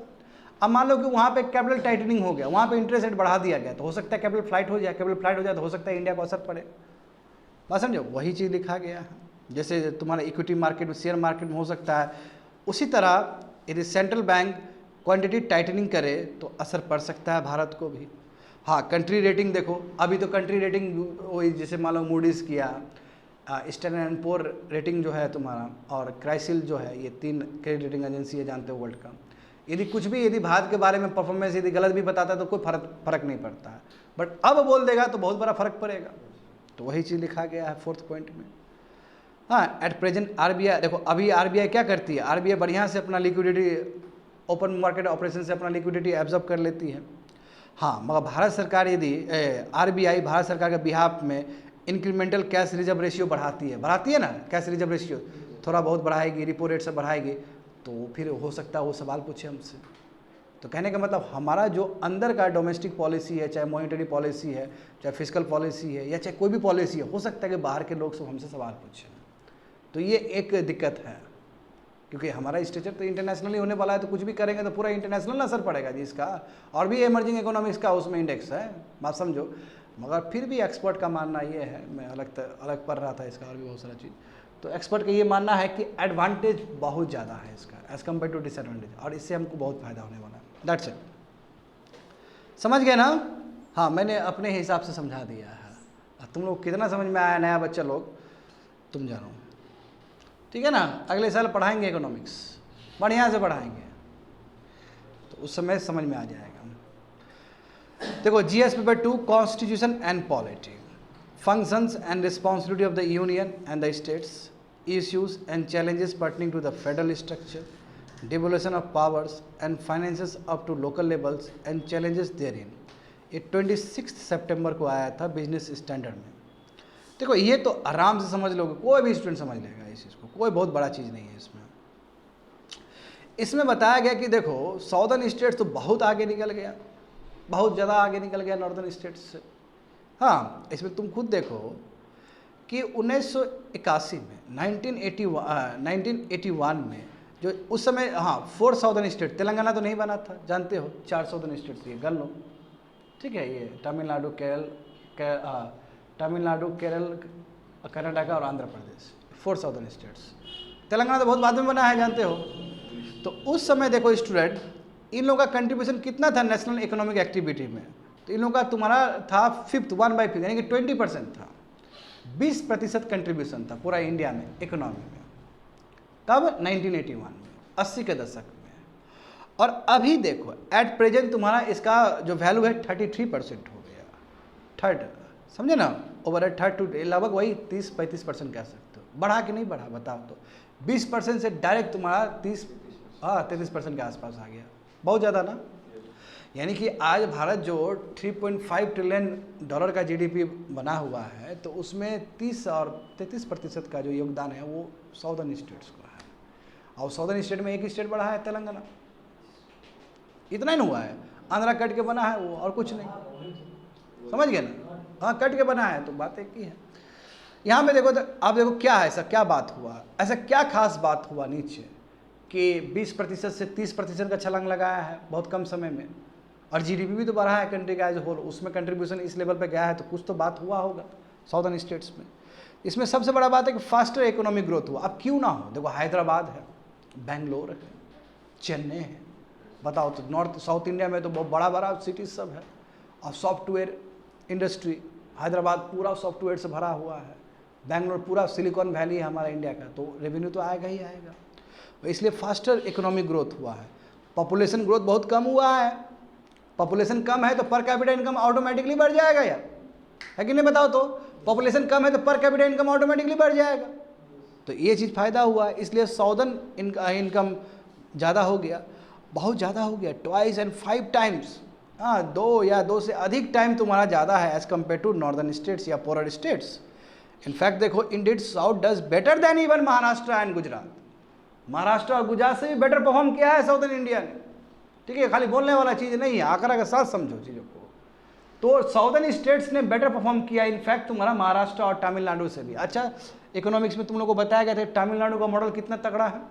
अब मान लो कि वहाँ पे कैपिटल टाइटनिंग हो गया, वहाँ पे इंटरेस्ट रेट बढ़ा दिया गया, तो हो सकता है कैपिटल फ्लाइट हो जाए, कैपिटल फ्लाइट हो जाए तो हो सकता है इंडिया को असर पड़े। बात समझो, वही चीज़ लिखा गया है। जैसे तुम्हारा इक्विटी मार्केट में, शेयर मार्केट में हो सकता है, उसी तरह यदि सेंट्रल बैंक क्वांटिटी टाइटनिंग करे तो असर पड़ सकता है भारत को भी। हाँ, कंट्री रेटिंग देखो, अभी तो कंट्री रेटिंग वही जैसे मान लो मूडीज़ किया, स्टैंडर्ड एंड पुअर रेटिंग जो है तुम्हारा, और क्राइसिल जो है, ये 3 क्रेडिट रेटिंग एजेंसी है, जानते हो वर्ल्ड का। यदि कुछ भी यदि भारत के बारे में परफॉर्मेंस यदि गलत भी बताता है तो कोई फर्क नहीं पड़ता है, बट अब बोल देगा तो बहुत बड़ा फर्क पड़ेगा। तो वही चीज़ लिखा गया है 4th पॉइंट में। हाँ, एट प्रेजेंट आरबीआई, देखो अभी आरबीआई क्या करती है, आरबीआई बढ़िया से अपना लिक्विडिटी, ओपन मार्केट ऑपरेशन से अपना लिक्विडिटी एब्जॉर्ब कर लेती है। हाँ, मगर भारत सरकार यदि आरबीआई भारत सरकार के बिहाफ में इंक्रीमेंटल कैश रिजर्व रेशियो बढ़ाती है ना, कैश रिजर्व रेशियो थोड़ा बहुत बढ़ाएगी, रिपो रेट से बढ़ाएगी, तो फिर हो सकता है वो सवाल पूछे हमसे। तो कहने का मतलब हमारा जो अंदर का डोमेस्टिक पॉलिसी है, चाहे मॉनिटरी पॉलिसी है, चाहे फिजिकल पॉलिसी है, या चाहे कोई भी पॉलिसी है, हो सकता है कि बाहर के लोग सब हमसे सवाल पूछें। तो ये एक दिक्कत है, क्योंकि हमारा स्ट्रक्चर तो इंटरनेशनली होने वाला है, तो कुछ भी करेंगे तो पूरा इंटरनेशनल असर पड़ेगा जी इसका, और भी इमर्जिंग इकोनॉमिक्स का उसमें इंडेक्स है, बात समझो। मगर फिर भी एक्सपर्ट का मानना ये है, मैं अलग पढ़ रहा था इसका और भी बहुत सारा चीज़, तो एक्सपर्ट का ये मानना है कि एडवांटेज बहुत ज़्यादा है इसका एज़ कम्पेयर टू डिसएडवांटेज, और इससे हमको बहुत फ़ायदा होने वाला है। दैट्स इट, समझ गए ना? हाँ, मैंने अपने हिसाब से समझा दिया है। तुम लोग कितना समझ में आया, नया बच्चा लोग, तुम जानो, ठीक है ना? अगले साल पढ़ाएंगे इकोनॉमिक्स, बढ़िया से पढ़ाएंगे, तो उस समय समझ में आ जाएगा। देखो, GS paper 2, constitution and polity, functions and responsibility of the union and the states, issues and challenges pertaining to the federal structure, devolution of powers and finances up to local levels and challenges therein। ये 26 सितंबर को आया था बिजनेस स्टैंडर्ड में। देखो, ये तो आराम से समझ लोगे, कोई भी स्टूडेंट समझ लेगा इस चीज़ को, कोई बहुत बड़ा चीज़ नहीं है इसमें। इसमें बताया गया कि देखो, साउदर्न स्टेट्स तो बहुत आगे निकल गया, बहुत ज़्यादा आगे निकल गया नॉर्दर्न स्टेट्स से। हाँ, इसमें तुम खुद देखो कि 1981 में 1981 में जो उस समय, हाँ, 4 साउदर्न स्टेट, तेलंगाना तो नहीं बना था, जानते हो, 4 साउदर्न स्टेट थी, कर लो, ठीक है, ये तमिलनाडु, केरल, कर्नाटका और आंध्र प्रदेश, 4 साउदर्न स्टेट्स। तेलंगाना तो बहुत बाद में बना है, जानते हो। तो उस समय देखो स्टूडेंट, इन लोगों का कंट्रीब्यूशन कितना था नेशनल इकोनॉमिक एक्टिविटी में, तो इन लोगों का तुम्हारा था 1/5 यानी कि 20% था, 20% कंट्रीब्यूशन था पूरा इंडिया में इकोनॉमी में। तब 1981 में, 80 के दशक में। और अभी देखो एट प्रेजेंट तुम्हारा इसका जो वैल्यू है 33% हो गया, थर्ड, समझे ना, ओवर एट थर्ड टू लगभग वही 30-35% कह सकते हो। बढ़ा कि नहीं बढ़ा बताओ तो? 20% से डायरेक्ट तुम्हारा 33% के आसपास आ गया, बहुत ज़्यादा ना। यानी कि आज भारत जो $3.5 ट्रिलियन का जीडीपी बना हुआ है, तो उसमें 30 और 33% का जो योगदान है वो साउदर्न स्टेट्स का है। और साउदर्न स्टेट में एक स्टेट बढ़ा है, तेलंगाना, इतना ही हुआ है। आंध्रा कट के बना है वो, और कुछ नहीं, समझ गए ना? हाँ, कट के बना है, तो बात एक ही है। यहाँ पे देखो, तो आप देखो क्या है, ऐसा क्या बात हुआ, ऐसा क्या खास बात हुआ नीचे कि 20% से 30% का छलांग लगाया है बहुत कम समय में, और जीडीपी भी तो बढ़ा है कंट्री का एज होल, उसमें कंट्रीब्यूशन इस लेवल पे गया है, तो कुछ तो बात हुआ होगा साउदर्न स्टेट्स में। इसमें सबसे बड़ा बात है कि फास्टर इकोनॉमिक ग्रोथ हुआ। अब क्यों ना हो, देखो हैदराबाद है, बेंगलोर है, चेन्नई है, बताओ तो, नॉर्थ साउथ इंडिया में तो बहुत बड़ा बड़ा सिटीज सब है, और सॉफ्टवेयर इंडस्ट्री, हैदराबाद पूरा सॉफ्टवेयर से भरा हुआ है, बेंगलोर पूरा सिलिकॉन वैली है हमारा इंडिया का, तो रेवेन्यू तो आएगा ही आएगा, इसलिए फास्टर इकोनॉमिक ग्रोथ हुआ है। पॉपुलेशन ग्रोथ बहुत कम हुआ है, पॉपुलेशन कम है तो पर कैपिटा इनकम ऑटोमेटिकली बढ़ जाएगा यार, है कि नहीं बताओ तो? पॉपुलेशन कम है तो पर कैपिटा इनकम ऑटोमेटिकली बढ़ जाएगा, तो ये चीज़ फ़ायदा हुआ है। इसलिए साउदर्न इनकम ज़्यादा हो गया, बहुत ज़्यादा हो गया, 2 and 5 times, हाँ, 2 या 2 से अधिक टाइम तुम्हारा ज़्यादा है as compare to northern states या पोरर स्टेट्स। इनफैक्ट देखो, indeed south does better than even Maharashtra and Gujarat. Maharashtra और गुजरात से भी बेटर परफॉर्म किया है साउदर्न इंडिया ने, ठीक है, खाली बोलने वाला चीज़ नहीं है, आंकड़ा के साथ समझो चीज़ों को। तो साउदर्न स्टेट्स ने बेटर परफॉर्म किया इनफैक्ट तुम्हारा महाराष्ट्र और तमिलनाडु से भी। अच्छा, इकोनॉमिक्स में तुम लोग को बताया गया था तमिलनाडु का मॉडल कितना तगड़ा है।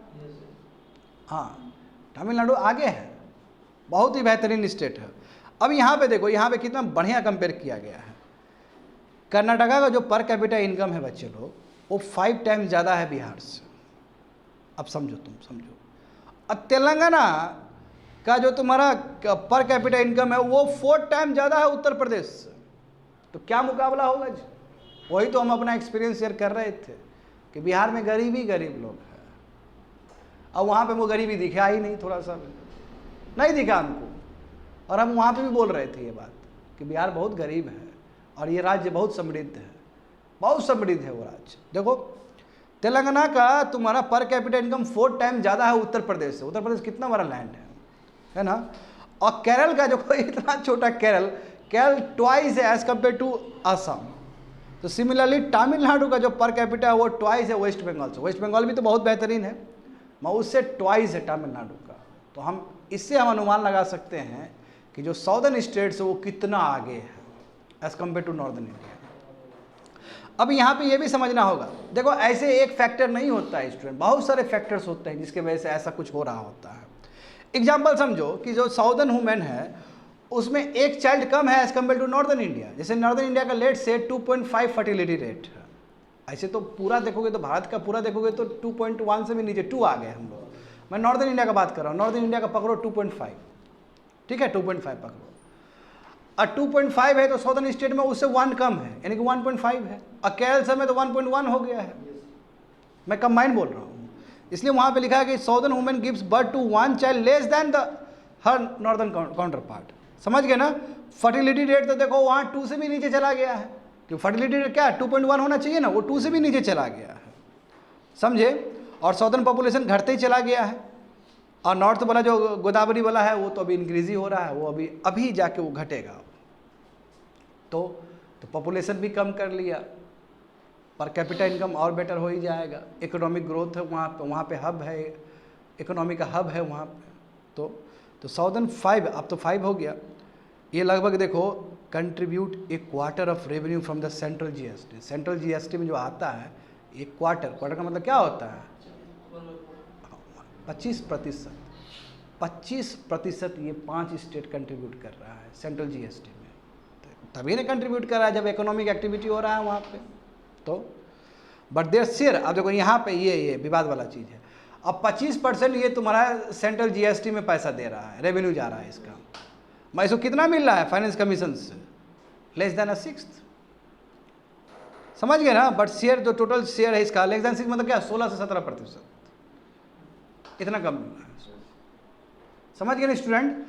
हाँ, तमिलनाडु आगे है, बहुत ही बेहतरीन स्टेट है। अब यहाँ पे देखो, यहाँ पे कितना बढ़िया कंपेयर किया गया है। कर्नाटका का जो पर कैपिटा इनकम है बच्चे लोग, वो 5 टाइम्स ज़्यादा है बिहार से। अब समझो, तुम समझो। और तेलंगाना का जो तुम्हारा पर कैपिटा इनकम है वो 4 टाइम ज़्यादा है उत्तर प्रदेश से। तो क्या मुकाबला होगा जी? वही तो हम अपना एक्सपीरियंस शेयर कर रहे थे कि बिहार में गरीब ही गरीब लोग हैं। अब वहाँ पे वो गरीबी दिखा ही नहीं, थोड़ा सा नहीं दिखा हमको। और हम वहाँ पे भी बोल रहे थे ये बात कि बिहार बहुत गरीब है और ये राज्य बहुत समृद्ध है, बहुत समृद्ध है वो राज्य। देखो तेलंगाना का तुम्हारा पर कैपिटा इनकम 4 टाइम ज़्यादा है उत्तर प्रदेश से। उत्तर प्रदेश कितना बड़ा लैंड है ना। और केरल का जो कोई इतना छोटा केरल ट्वाइस है एज कम्पेयर टू असम। तो सिमिलरली तमिलनाडु का जो पर कैपिटा है वो ट्वाइस है वेस्ट बंगाल से। वेस्ट बंगाल भी तो बहुत बेहतरीन है, मैं उससे ट्वाइस है तमिलनाडु का। तो हम इससे हम अनुमान लगा सकते हैं कि जो साउदर्न स्टेट्स है वो कितना आगे है as compare to northern India. अब यहाँ पे ये भी समझना होगा, देखो ऐसे एक फैक्टर नहीं होता है स्टूडेंट, बहुत सारे फैक्टर्स होते हैं जिसके वजह से ऐसा कुछ हो रहा होता है। एग्जाम्पल समझो कि जो साउदर्न वुमेन है उसमें एक चाइल्ड कम है as compare to northern India. जैसे नॉर्दर्न इंडिया का लेट से 2.5 फर्टिलिटी रेट है। ऐसे तो पूरा देखोगे तो भारत का पूरा देखोगे तो 2.1 से भी नीचे 2 आ गए हम लोग। मैं नॉर्दर्न इंडिया का बात कर रहा हूँ। नॉर्दर्न इंडिया का पकड़ो 2.5, ठीक है 2.5 पकड़ो। और 2.5 है तो साउदर्न स्टेट में उससे 1 कम है, यानी कि 1.5 है। और केरल से में तो 1.1 हो गया है। मैं कंबाइन बोल रहा हूँ, इसलिए वहाँ पे लिखा है कि southern women gives birth to 1 child less than the her northern counterpart. समझ गए ना। फर्टिलिटी रेट तो देखो वहाँ 2 से भी नीचे चला गया है, क्योंकि फर्टिलिटी रेट क्या है 2.1 होना चाहिए ना, वो 2 से भी नीचे चला गया है, समझे। और साउदर्न पॉपुलेशन घटते ही चला गया है। और नॉर्थ वाला जो गोदावरी वाला है वो तो अभी इंक्रीज ही हो रहा है, वो अभी जाके वो घटेगा। तो पॉपुलेशन भी कम कर लिया, पर कैपिटा इनकम और बेटर हो ही जाएगा। इकोनॉमिक ग्रोथ है वहाँ पे हब है, इकोनॉमी का हब है वहाँ पे। तो साउदर्न 5, अब तो 5 हो गया। ये लगभग देखो contribute 1/4 of revenue from the central GST. Central GST में जो आता है 1/4 का मतलब क्या होता है 25%। 25% ये 5 स्टेट कंट्रीब्यूट कर रहा है सेंट्रल जीएसटी में। तभी ना कंट्रीब्यूट कर रहा है जब इकोनॉमिक एक्टिविटी हो रहा है वहाँ पे। तो बट देयर शेयर, अब देखो यहाँ पे ये विवाद वाला चीज़ है। अब 25% ये तुम्हारा सेंट्रल जीएसटी में पैसा दे रहा है, रेवेन्यू जा रहा है इसका। मैं इसको कितना मिल रहा है फाइनेंस कमीशन से? लेस देन 1/6, समझ गए ना। बट शेयर जो टोटल शेयर है इसका लेस देन 6 मतलब क्या 16 से 17%, इतना कम मिल रहा है, समझ गए ना स्टूडेंट।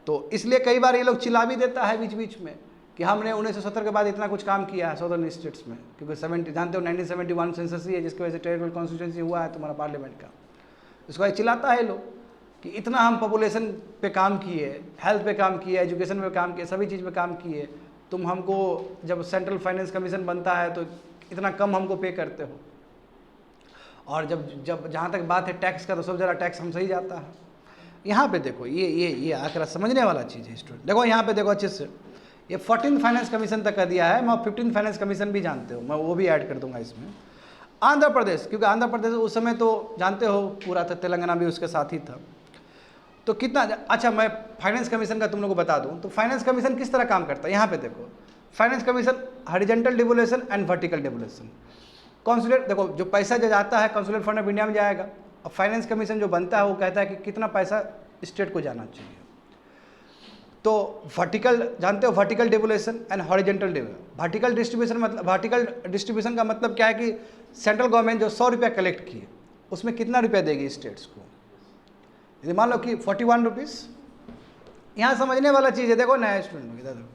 तो इसलिए कई बार ये लोग चिल्ला भी देता है बीच बीच में कि हमने 1970 के बाद इतना कुछ काम किया है साउदर्न स्टेट्स में, क्योंकि 70 जानते हो 1971 सेंसस ही है जिसकी वजह से टेरिटोरियल कॉन्स्टिट्यूंसी हुआ है तुम्हारा पार्लियामेंट का। इसको चिल्लाता है लोग कि इतना हम पॉपुलेशन पे काम किए, हेल्थ पे काम किए, एजुकेशन पे काम किए, सभी चीज़ पे काम किए, तुम हमको जब सेंट्रल फाइनेंस कमीशन बनता है तो इतना कम हमको पे करते हो। और जब जहाँ तक बात है टैक्स का तो सब ज़रा टैक्स हमसे ही जाता है। यहाँ पे देखो ये आंकड़ा समझने वाला चीज़ है स्टूडेंट। देखो यहाँ पे देखो अच्छे से, ये 14th फाइनेंस कमीशन तक का दिया है। मैं 15th फाइनेंस कमीशन भी जानते हो, मैं वो भी ऐड कर दूंगा इसमें। आंध्र प्रदेश, क्योंकि आंध्र प्रदेश उस समय तो जानते हो पूरा था, तेलंगाना भी उसके साथ ही था। तो कितना, अच्छा मैं फाइनेंस कमीशन का तुम लोग को बता दूं तो फाइनेंस कमीशन किस तरह काम करता है। यहाँ पे देखो finance commission horizontal devolution and vertical devolution. Consulate देखो जो पैसा जो जाता है कॉन्सुलेट फंड ऑफ इंडिया में जाएगा, और फाइनेंस कमीशन जो बनता है वो कहता है कि कितना पैसा स्टेट को जाना चाहिए। तो वर्टिकल जानते हो, vertical devolution and horizontal devolution. Vertical distribution मतलब, वर्टिकल डिस्ट्रीब्यूशन का मतलब क्या है कि सेंट्रल गवर्नमेंट जो 100 रुपया कलेक्ट किए उसमें कितना रुपया देगी स्टेट्स को। यदि मान लो कि 41 रुपीज़, यहाँ समझने वाला चीज़ है। देखो नया स्टूडेंट इधर देखो,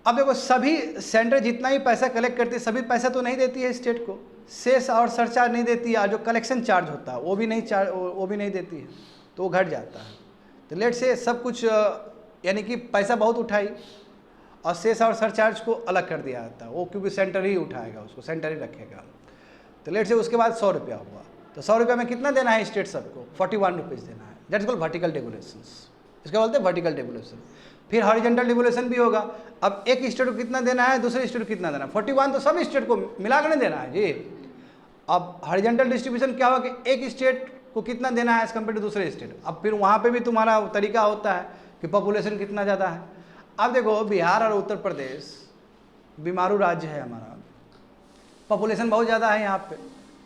अब देखो सभी सेंटर जितना ही पैसा कलेक्ट करती है सभी पैसा तो नहीं देती है स्टेट को, सेस और सरचार्ज नहीं देती है, और जो कलेक्शन चार्ज होता है वो भी नहीं देती है, तो वो घट जाता है। तो लेट से सब कुछ यानी कि पैसा बहुत उठाई और सेस और सरचार्ज को अलग कर दिया जाता है, वो क्योंकि सेंटर ही उठाएगा उसको, सेंटर ही रखेगा। तो लेट से उसके बाद 100 रुपया हुआ, तो 100 रुपये में कितना देना है स्टेट सबको 41 रुपीज़ देना है। दैट्स कॉल्ड वर्टिकल डिवोल्यूशन, इसका बोलते हैं वर्टिकल डिवोल्यूशन। फिर हॉरिजॉन्टल डिवोल्यूशन भी होगा। अब एक स्टेट को कितना देना है, दूसरे स्टेट को कितना देना है, 41 तो सब स्टेट को मिला कर नहीं देना है जी। अब हॉरिजॉन्टल डिस्ट्रीब्यूशन क्या होगा कि एक स्टेट को कितना देना है एज़ कम्पेयर टू दूसरे स्टेट। अब फिर वहाँ पे भी तुम्हारा तरीका होता है कि पॉपुलेशन कितना ज़्यादा है। अब देखो बिहार और उत्तर प्रदेश बीमारू राज्य है हमारा, पॉपुलेशन बहुत ज़्यादा है यहाँ पे,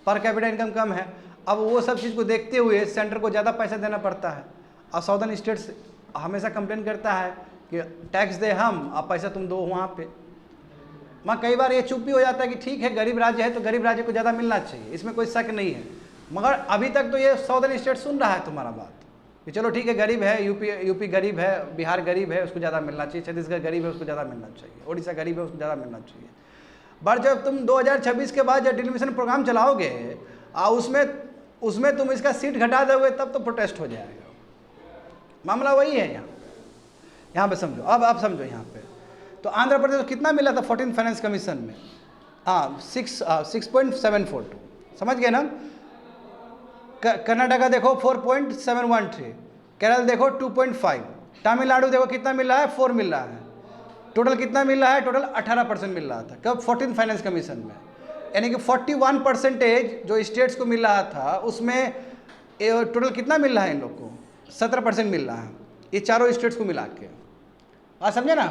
पर कैपिटा इनकम कम है। अब वो सब चीज़ को देखते हुए सेंटर को ज़्यादा पैसा देना पड़ता है और साउदर्न स्टेट्स हमेशा कंप्लेन करता है कि टैक्स दे हम, अब पैसा तुम दो वहाँ पे। मैं कई बार ये चुप भी हो जाता है कि ठीक है गरीब राज्य है तो गरीब राज्य को ज़्यादा मिलना चाहिए, इसमें कोई शक नहीं है। मगर अभी तक तो ये साउदर्न स्टेट सुन रहा है तुम्हारा बात कि चलो ठीक है गरीब है, यूपी गरीब है, बिहार गरीब है, उसको ज़्यादा मिलना चाहिए, छत्तीसगढ़ गरीब है उसको ज़्यादा मिलना चाहिए, उड़ीसा गरीब है उसको ज़्यादा मिलना चाहिए। बट जब तुम 2026 के बाद जब डिलिमिशन प्रोग्राम चलाओगे उसमें तुम इसका सीट घटा दोगे तब तो प्रोटेस्ट हो जाएगा। मामला वही है यहाँ पे समझो। अब आप समझो यहाँ पे तो आंध्र प्रदेश को कितना मिला था 14th फाइनेंस कमीशन में? हाँ 6.742, समझ गए ना। कर्नाटका देखो 4.713, केरल देखो 2.5, तमिलनाडु देखो कितना मिल रहा है 4 मिल रहा है। टोटल कितना मिल रहा है? टोटल 18% मिल रहा था कब? 14th फाइनेंस कमीशन में। यानी कि 41% जो स्टेट्स को मिल रहा था उसमें टोटल कितना मिल रहा है इन लोग को? 17% मिल रहा है, ये चारों स्टेट्स को मिला के। आप समझे ना,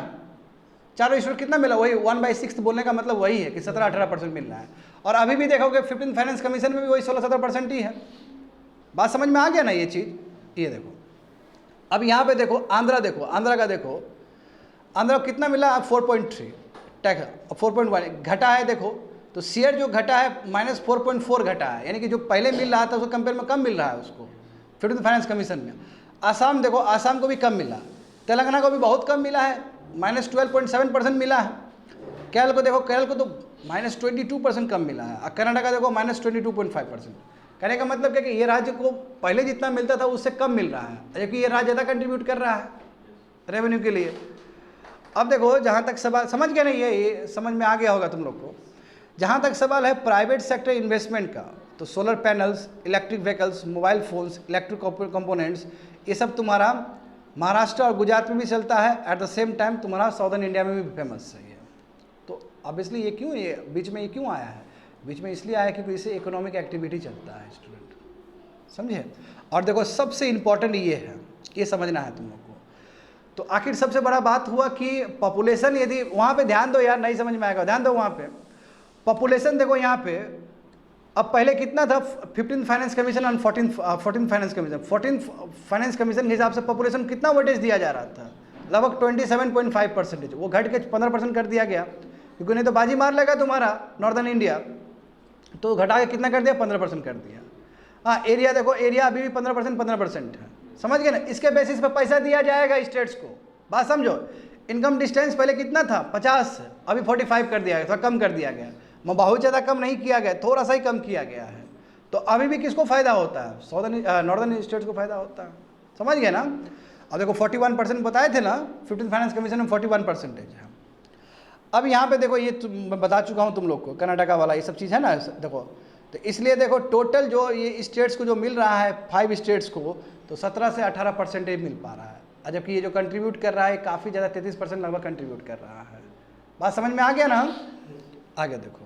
चारों स्टेट कितना मिला? वही 1/6 बोलने का मतलब वही है कि 17-18% मिल रहा है। और अभी भी देखोगे 15th फाइनेंस कमीशन में भी वही 16-17% ही है। बात समझ में आ गया ना ये चीज़? ये देखो अब यहाँ पे देखो आंध्रा का देखो, आंध्रा को कितना मिला? 4.3 टैक्स, 4.1 घटा है। देखो तो शेयर जो घटा है -4.4 घटा है, यानी कि जो पहले मिल रहा था उसको कंपेयर में कम मिल रहा है उसको 15th फाइनेंस कमीशन में। आसाम देखो, आसाम को भी कम मिला, तेलंगाना को भी बहुत कम मिला है, -12.7% मिला है। केरल को देखो, केरल को तो -22% कम मिला है। कर्नाटका देखो -22.5%। कहने का मतलब क्या कि ये राज्य को पहले जितना मिलता था उससे कम मिल रहा है, जबकि ये राज्य ज़्यादा कंट्रीब्यूट कर रहा है रेवेन्यू के लिए। अब देखो जहाँ तक सवाल, समझ गया नहीं, ये समझ में आ गया होगा तुम लोग को। जहाँ तक सवाल है प्राइवेट सेक्टर इन्वेस्टमेंट का, तो solar panels, electric vehicles, mobile phones, electric components, ये सब तुम्हारा महाराष्ट्र और गुजरात में भी चलता है। एट द सेम टाइम तुम्हारा साउदर्न इंडिया में भी फेमस है ये। तो ऑब्वियसली ये क्यों, ये बीच में ये क्यों आया है? बीच में इसलिए आया क्योंकि इससे इकोनॉमिक एक्टिविटी चलता है स्टूडेंट, समझे। और देखो सबसे इम्पॉर्टेंट ये है, ये समझना है तुम लोग को। तो आखिर सबसे बड़ा बात हुआ कि पॉपुलेशन, यदि वहाँ पे ध्यान दो यार, नहीं समझ में आएगा, ध्यान दो वहाँ पे। पॉपुलेशन देखो यहाँ पे, अब पहले कितना था 15th फाइनेंस कमीशन और 14th finance commission. 14th finance commission के हिसाब से पॉपुलेशन कितना वेटेज दिया जा रहा था? लगभग 27.5%। वो घट के 15% कर दिया गया, क्योंकि नहीं तो बाजी मार लेगा तुम्हारा नॉर्दर्न इंडिया, तो घटा के कितना कर दिया? 15% कर दिया। हाँ एरिया देखो, एरिया अभी भी 15% है, समझ गए ना। इसके बेसिस पे पैसा दिया जाएगा स्टेट्स को, बात समझो। इनकम डिस्टेंस पहले कितना था? 50, अभी 45 कर दिया गया, थोड़ा कम कर दिया गया। बहुत ज़्यादा कम नहीं किया गया, थोड़ा सा ही कम किया गया है। तो अभी भी किसको फ़ायदा होता है? नॉर्दर्न स्टेट्स को फ़ायदा होता है, समझ गए ना। अब देखो 41% बताए थे ना 15th फाइनेंस कमीशन में, 41% है। अब यहाँ पे देखो, ये मैं बता चुका हूँ तुम लोग को, कर्नाटका वाला ये सब चीज़ है ना। देखो तो इसलिए देखो टोटल जो ये स्टेट्स को जो मिल रहा है 5 स्टेट्स को, तो 17 से 18% ही मिल पा रहा है। जबकि ये जो कंट्रीब्यूट कर रहा है काफ़ी ज़्यादा, 33% लगभग कंट्रीब्यूट कर रहा है। बात समझ में आ गया ना। आगे देखो,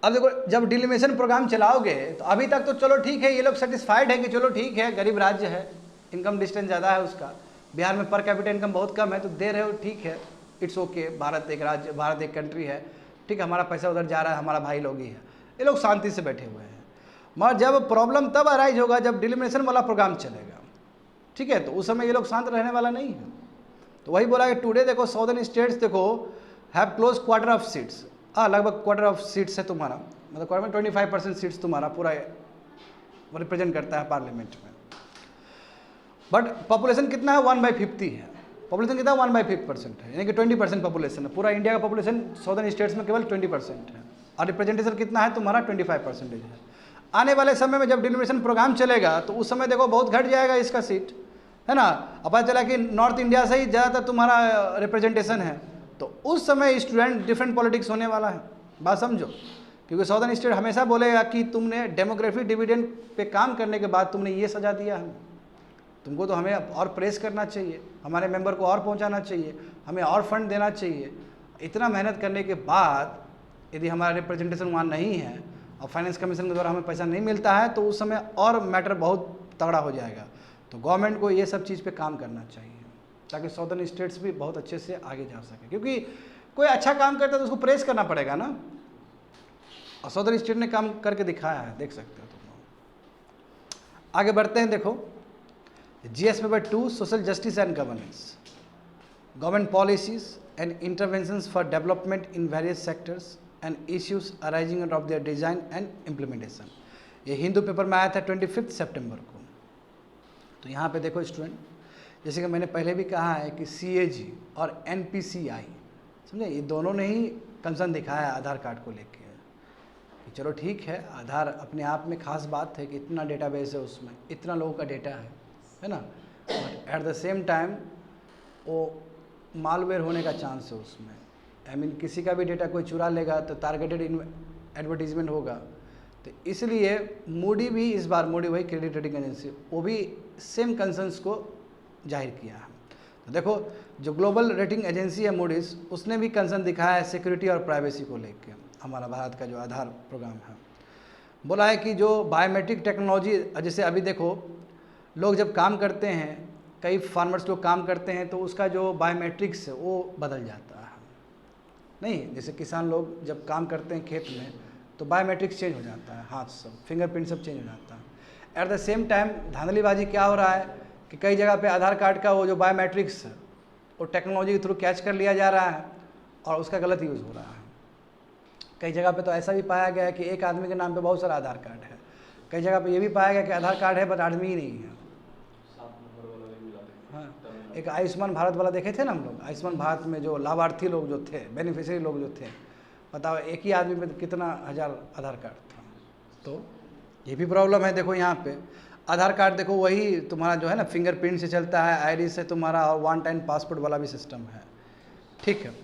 अब देखो जब डिलिमिशन प्रोग्राम चलाओगे तो अभी तक तो चलो ठीक है, ये लोग सेटिस्फाइड है कि चलो ठीक है गरीब राज्य है, इनकम डिस्टेंस ज़्यादा है उसका, बिहार में पर कैपिटा इनकम बहुत कम है, तो दे रहे हो ठीक है, इट्स ओके। भारत एक राज्य, भारत एक कंट्री है, ठीक है, हमारा पैसा उधर जा रहा है, हमारा भाई लोग ही है, ये लोग शांति से बैठे हुए हैं। मगर जब प्रॉब्लम तब अराइज होगा जब डिलिमिनेशन वाला प्रोग्राम चलेगा, ठीक है, तो उस समय ये लोग शांत रहने वाला नहीं है। तो वही बोला कि टुडे देखो साउदर्न स्टेट्स देखो have close quarter of seats, लगभग क्वार्टर ऑफ सीट्स है तुम्हारा, मतलब क्वार्टर में 25% सीट्स तुम्हारा पूरा रिप्रेजेंट करता है पार्लियामेंट में। बट पॉपुलेशन कितना है? 1/50 है। पॉपुलेशन कितना 1/5% है, यानी कि 20% पॉपुलेशन है। पूरा इंडिया का पॉपुलेशन साउदर्न स्टेट्स में केवल 20% है, और रिप्रेजेंटेशन कितना है तुम्हारा? 25% है। आने वाले समय में जब डिलिमिनेशन प्रोग्राम चलेगा तो उस समय देखो बहुत घट जाएगा इसका सीट, है ना। अब पता चला कि नॉर्थ इंडिया से ही ज़्यादातर तुम्हारा रिप्रेजेंटेशन है, तो उस समय स्टूडेंट डिफरेंट पॉलिटिक्स होने वाला है, बात समझो। क्योंकि साउदर्न स्टेट हमेशा बोलेगा कि तुमने डेमोग्राफी डिविडेंड पे काम करने के बाद तुमने ये सजा दिया हमें, तुमको तो हमें और प्रेस करना चाहिए, हमारे मेंबर को और पहुंचाना चाहिए, हमें और फंड देना चाहिए। इतना मेहनत करने के बाद यदि हमारा रिप्रेजेंटेशन वहाँ नहीं है और फाइनेंस कमीशन के द्वारा हमें पैसा नहीं मिलता है तो उस समय और मैटर बहुत तगड़ा हो जाएगा। तो गवर्नमेंट को ये सब चीज़ पे काम करना चाहिए ताकि सदर्न स्टेट्स भी बहुत अच्छे से आगे जा सके, क्योंकि कोई अच्छा काम करता है तो उसको प्रेस करना पड़ेगा ना, और सदर्न स्टेट ने काम करके दिखाया है, देख सकते हो तुम। आगे बढ़ते हैं, देखो GS paper 2 social justice and governance, government policies and interventions for development in various sectors and issues arising out of their design and implementation. ये हिंदू पेपर में आया था 25 सितंबर को। तो यहाँ पे देखो स्टूडेंट, जैसे कि मैंने पहले भी कहा है कि CAG और NPCI, समझे, ये दोनों ने ही कंसर्न दिखाया है आधार कार्ड को लेके कि चलो ठीक है, आधार अपने आप में खास बात है कि इतना डेटाबेस है, उसमें इतना लोगों का डेटा है ना, but at the same time वो मालवेयर होने का चांस है उसमें। आई मीन किसी का भी डेटा कोई चुरा लेगा तो टारगेटेड एडवर्टीजमेंट होगा। तो इसलिए मूडी भी इस बार, मूडी वही क्रेडिट रेटिंग एजेंसी, वो भी सेम कंसर्न्स को जाहिर किया है। तो देखो जो ग्लोबल रेटिंग एजेंसी है मूडीज़, उसने भी कंसर्न दिखाया है सिक्योरिटी और प्राइवेसी को लेकर हमारा भारत का जो आधार प्रोग्राम है। बोला है कि जो बायोमेट्रिक टेक्नोलॉजी, जैसे अभी देखो लोग जब काम करते हैं, कई फार्मर्स लोग काम करते हैं तो उसका जो बायोमेट्रिक्स है वो बदल जाता है, नहीं, जैसे किसान लोग जब काम करते हैं खेत में तो बायोमेट्रिक्स चेंज हो जाता है, हाथ सब, फिंगरप्रिंट सब चेंज हो जाता है। एट द सेम टाइम धांधलीबाजी क्या हो रहा है कि कई जगह पे आधार कार्ड का वो जो बायोमेट्रिक्स है वो टेक्नोलॉजी के थ्रू कैच कर लिया जा रहा है और उसका गलत यूज़ हो रहा है। कई जगह पे तो ऐसा भी पाया गया है कि एक आदमी के नाम पे बहुत सारा आधार कार्ड है। कई जगह पे ये भी पाया गया कि आधार कार्ड है बट आदमी ही नहीं है। हाँ, एक आयुष्मान भारत वाला देखे थे ना हम लोग, आयुष्मान भारत में जो लाभार्थी लोग जो थे, बेनिफिशियरी लोग जो थे, बताओ एक ही आदमी पे कितना हजार आधार कार्ड था। तो ये भी प्रॉब्लम है। देखो यहाँ पे आधार कार्ड देखो वही तुम्हारा जो है ना फिंगरप्रिंट से चलता है, आईरिस से तुम्हारा, और वन टाइम पासपोर्ट वाला भी सिस्टम है, ठीक है।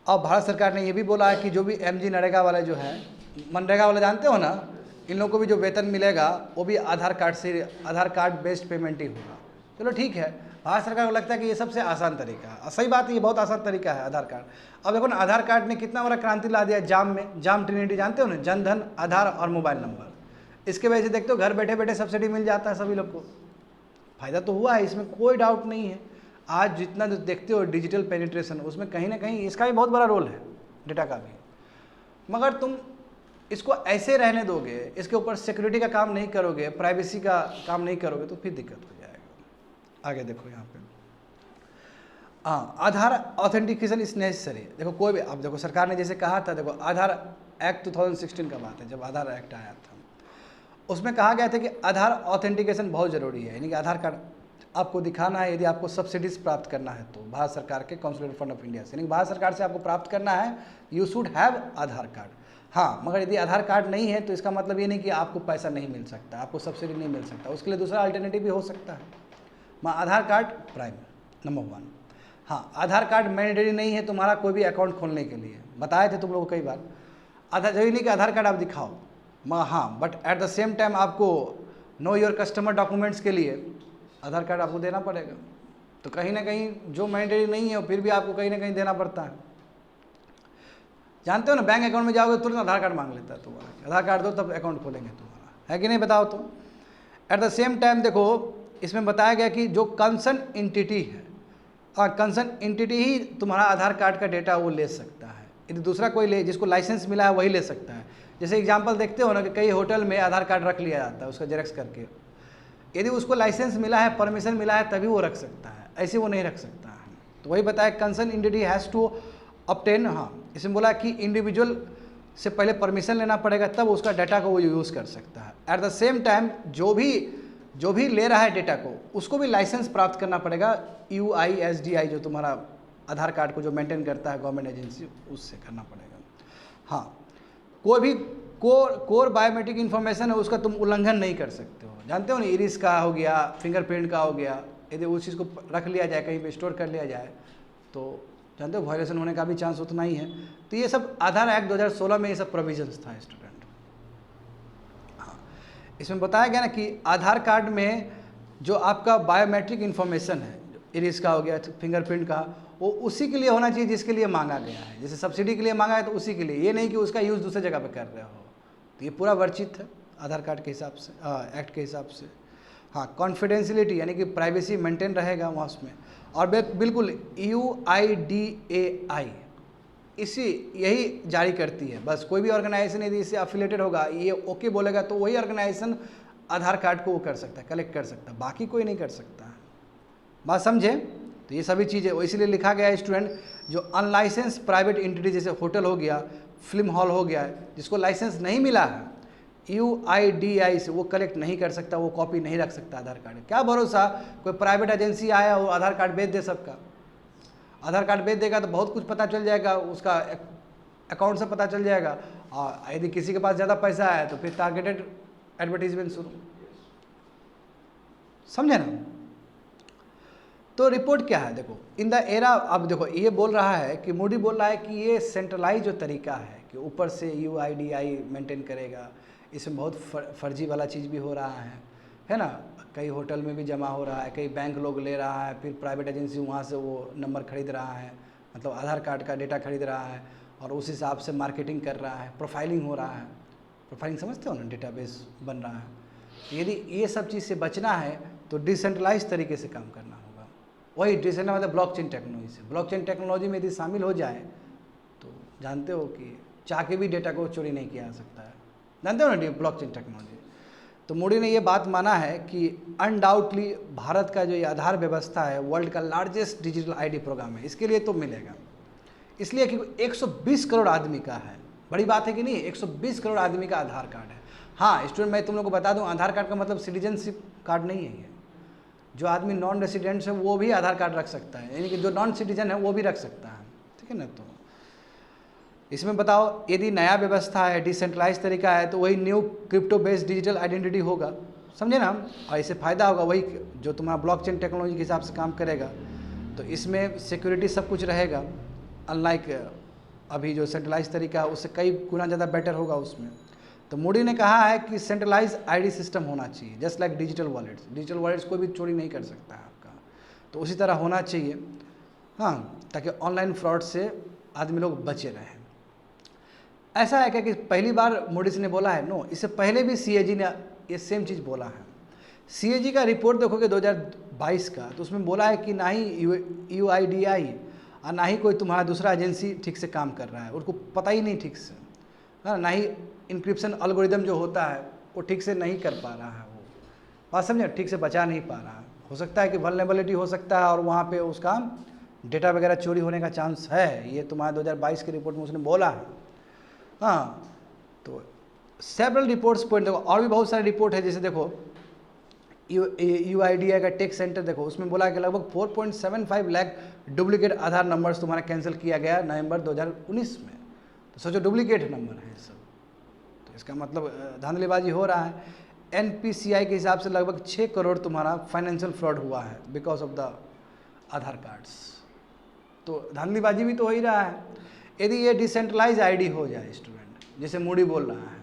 और भारत सरकार ने ये भी बोला है कि जो भी MG नरेगा वाले जो है, मनरेगा वाले जानते हो ना, इन लोगों को भी जो वेतन मिलेगा वो भी आधार कार्ड से, आधार कार्ड बेस्ड पेमेंट ही होगा। चलो ठीक है, भारत सरकार को लगता है कि ये सबसे आसान तरीका है, सही बात है, ये बहुत आसान तरीका है आधार कार्ड। अब देखो ना आधार कार्ड ने कितना बड़ा क्रांति ला दिया जाम में, जाम ट्रिनिटी जानते हो ना, जनधन, आधार और मोबाइल नंबर। इसके वजह से देखते हो घर बैठे बैठे सब्सिडी मिल जाता है सभी लोग को, फ़ायदा तो हुआ है, इसमें कोई डाउट नहीं है। आज जितना जो देखते हो डिजिटल पेनिट्रेशन, उसमें कहीं ना कहीं इसका भी बहुत बड़ा रोल है, डेटा का भी। मगर तुम इसको ऐसे रहने दोगे, इसके ऊपर सिक्योरिटी का काम नहीं करोगे, प्राइवेसी का काम नहीं करोगे तो फिर दिक्कत हो जाएगा। आगे देखो यहाँ पे, हाँ, आधार ऑथेंटिकेशन इज नेसेसरी। देखो कोई भी, अब देखो सरकार ने जैसे कहा था, देखो आधार एक्ट 2016 का बात है, जब आधार एक्ट आया था उसमें कहा गया था कि आधार ऑथेंटिकेशन बहुत ज़रूरी है, यानी कि आधार कार्ड आपको दिखाना है यदि आपको सब्सिडीज प्राप्त करना है तो भारत सरकार के कॉन्सुलेट फंड ऑफ इंडिया से, यानी भारत सरकार से आपको प्राप्त करना है, you should have Aadhaar card. हाँ, मगर यदि आधार कार्ड नहीं है तो इसका मतलब ये नहीं कि आपको पैसा नहीं मिल सकता, आपको सब्सिडी नहीं मिल सकता, उसके लिए दूसरा अल्टरनेटिव भी हो सकता है। आधार कार्ड प्राइम नंबर 1। हाँ, आधार कार्ड मैंडेटरी नहीं है तुम्हारा कोई भी अकाउंट खोलने के लिए, बताए थे तुम लोग कई बार। आधार जरूरी नहीं कि आधार कार्ड आप दिखाओ, हाँ, but at the same time आपको नो योर कस्टमर डॉक्यूमेंट्स के लिए आधार कार्ड आपको देना पड़ेगा। तो कहीं ना कहीं जो मैंडेटरी नहीं है फिर भी आपको कहीं ना कहीं देना पड़ता है। जानते हो ना, बैंक अकाउंट में जाओगे तुरंत आधार कार्ड मांग लेता है तुम्हारा, आधार कार्ड दो तब अकाउंट खोलेंगे तुम्हारा, है कि नहीं, बताओ तो। एट द सेम टाइम देखो इसमें बताया गया कि जो कंसर्न एंटिटी है, कंसर्न एंटिटी ही तुम्हारा आधार कार्ड का डेटा वो ले सकता है, यदि दूसरा कोई ले, जिसको लाइसेंस मिला है वही ले सकता है। जैसे एग्जांपल देखते हो ना कि कई होटल में आधार कार्ड रख लिया जाता है उसका जेरक्स करके, यदि उसको लाइसेंस मिला है, परमिशन मिला है तभी वो रख सकता है, ऐसे वो नहीं रख सकता है। तो वही बताया concern entity has to obtain, हाँ, इसमें बोला कि इंडिविजुअल से पहले परमिशन लेना पड़ेगा तब उसका डाटा को वो यूज़ कर सकता है। एट द सेम टाइम जो भी ले रहा है डेटा को उसको भी लाइसेंस प्राप्त करना पड़ेगा, UISDI जो तुम्हारा आधार कार्ड को जो मेंटेन करता है गवर्नमेंट एजेंसी, उससे करना पड़ेगा। हाँ, कोई भी कोर बायोमेट्रिक इन्फॉर्मेशन है उसका तुम उल्लंघन नहीं कर सकते हो। जानते हो ना, इरिस का हो गया, फिंगरप्रिंट का हो गया, यदि उस चीज़ को रख लिया जाए, कहीं पे स्टोर कर लिया जाए तो जानते हो वायलेशन होने का भी चांस उतना ही है। तो ये सब आधार एक्ट 2016 में ये सब प्रोविजंस था स्टूडेंट। हाँ, इसमें बताया गया ना कि आधार कार्ड में जो आपका बायोमेट्रिक इन्फॉर्मेशन है, इरिस का हो गया, फिंगरप्रिंट का, वो उसी के लिए होना चाहिए जिसके लिए मांगा गया है। जैसे सब्सिडी के लिए मांगा है तो उसी के लिए, ये नहीं कि उसका यूज़ दूसरी जगह पे कर रहे हो। तो ये पूरा वर्जित है आधार कार्ड के हिसाब से, एक्ट के हिसाब से। हाँ, कॉन्फिडेंशियलिटी यानी कि प्राइवेसी मेंटेन रहेगा वहाँ उसमें। और बिल्कुल UIDAI इसी यही जारी करती है, बस कोई भी ऑर्गेनाइजेशन यदि इससे अफिलेटेड होगा, ये ओके बोलेगा तो वही ऑर्गेनाइजेशन आधार कार्ड को वो कर सकता है, कलेक्ट कर सकता है, बाकी कोई नहीं कर सकता है। बात समझे? तो ये सभी चीज़ें इसीलिए लिखा गया है स्टूडेंट, जो अनलाइसेंस प्राइवेट एंटिटी जैसे होटल हो गया, फिल्म हॉल हो गया, जिसको लाइसेंस नहीं मिला है UIDAI से, वो कलेक्ट नहीं कर सकता, वो कॉपी नहीं रख सकता आधार कार्ड। क्या भरोसा कोई प्राइवेट एजेंसी आया वो आधार कार्ड बेच दे सबका। आधार कार्ड बेच देगा तो बहुत कुछ पता चल जाएगा, उसका अकाउंट से पता चल जाएगा, और यदि किसी के पास ज़्यादा पैसा है तो फिर टारगेटेड एडवर्टीजमेंट शुरू। समझे ना? तो रिपोर्ट क्या है, देखो इन द एरा, अब देखो ये बोल रहा है कि मूडी बोल रहा है कि ये सेंट्रलाइज जो तरीका है कि ऊपर से UIDAI मेंटेन करेगा, इसमें बहुत फर्जी वाला चीज़ भी हो रहा है ना। कई होटल में भी जमा हो रहा है, कई बैंक लोग ले रहा है, फिर प्राइवेट एजेंसी वहाँ से वो नंबर खरीद रहा है, मतलब आधार कार्ड का डेटा खरीद रहा है और उस हिसाब से मार्केटिंग कर रहा है, प्रोफाइलिंग हो रहा है। प्रोफाइलिंग समझते हो ना, डेटाबेस बन रहा है। यदि ये सब चीज़ से बचना है तो डिसेंट्रलाइज तरीके से काम करना होगा। वही डिसेंट्रलाइज मतलब ब्लॉकचेन टेक्नोलॉजी से। ब्लॉकचेन टेक्नोलॉजी में यदि शामिल हो जाए तो जानते हो कि चाह के भी डेटा को चोरी नहीं किया जा सकता है, जानते हो ना ब्लॉकचेन टेक्नोलॉजी। तो मोदी ने ये बात माना है कि अनडाउटली भारत का जो ये आधार व्यवस्था है वर्ल्ड का लार्जेस्ट डिजिटल आईडी प्रोग्राम है, इसके लिए तो मिलेगा। इसलिए कि 120 करोड़ आदमी का है, बड़ी बात है कि नहीं, 120 करोड़ आदमी का आधार कार्ड है। हाँ स्टूडेंट, मैं तुम लोग को बता दूं, आधार कार्ड का मतलब सिटीजनशिप कार्ड नहीं है ये। जो आदमी नॉन रेसिडेंट्स है वो भी आधार कार्ड रख सकता है, यानी कि जो नॉन सिटीजन है वो भी रख सकता है, ठीक है ना। तो इसमें बताओ, यदि नया व्यवस्था है, डिसेंट्रलाइज तरीका है, तो वही new crypto based digital identity होगा, समझे ना हम। और इससे फ़ायदा होगा वही जो तुम्हारा ब्लॉकचेन टेक्नोलॉजी के हिसाब से काम करेगा। तो इसमें सिक्योरिटी सब कुछ रहेगा, अनलाइक अभी जो सेंट्रलाइज तरीका है उससे कई गुना ज़्यादा बेटर होगा उसमें। तो मोदी ने कहा है कि सेंट्रलाइज आईडी सिस्टम होना चाहिए, just like digital wallets. Digital wallets कोई भी चोरी नहीं कर सकता है आपका, तो उसी तरह होना चाहिए, हाँ, ताकि ऑनलाइन फ्रॉड से आदमी लोग बचे रहें। ऐसा है क्या कि पहली बार मोदी ने बोला है? नो, इससे पहले भी CAG ने ये सेम चीज़ बोला है। CAG का रिपोर्ट देखोगे 2022 का, तो उसमें बोला है कि ना ही UIDAI और ना ही कोई तुम्हारा दूसरा एजेंसी ठीक से काम कर रहा है, उनको पता ही नहीं ठीक से, हाँ, ना ही इंक्रिप्शन एल्गोरिदम जो होता है वो ठीक से नहीं कर पा रहा है, वो बात समझे, ठीक से बचा नहीं पा रहा है। हो सकता है कि वल्नरेबिलिटी हो सकता है और वहाँ पे उसका डेटा वगैरह चोरी होने का चांस है, ये तुम्हारा 2022 की रिपोर्ट में उसने बोला है। हाँ, तो सेवरल रिपोर्ट्स पॉइंट देखो, और भी बहुत सारे रिपोर्ट है, जैसे देखो UIDAI का टेक सेंटर देखो, उसमें बोला है कि लगभग 4.75 लाख डुप्लीकेट आधार नंबर्स तुम्हारा कैंसिल किया गया नवंबर 2019 में। तो सोचो डुप्लीकेट नंबर है सब, तो इसका मतलब धांधलीबाजी हो रहा है। NPCI के हिसाब से लगभग 6 करोड़ तुम्हारा फाइनेंशियल फ्रॉड हुआ है because of the Aadhaar cards. तो धांधलीबाजी भी तो हो ही रहा है। यदि ये डिसेंट्रलाइज आईडी हो जाए स्टूडेंट, जैसे मोदी बोल रहा है,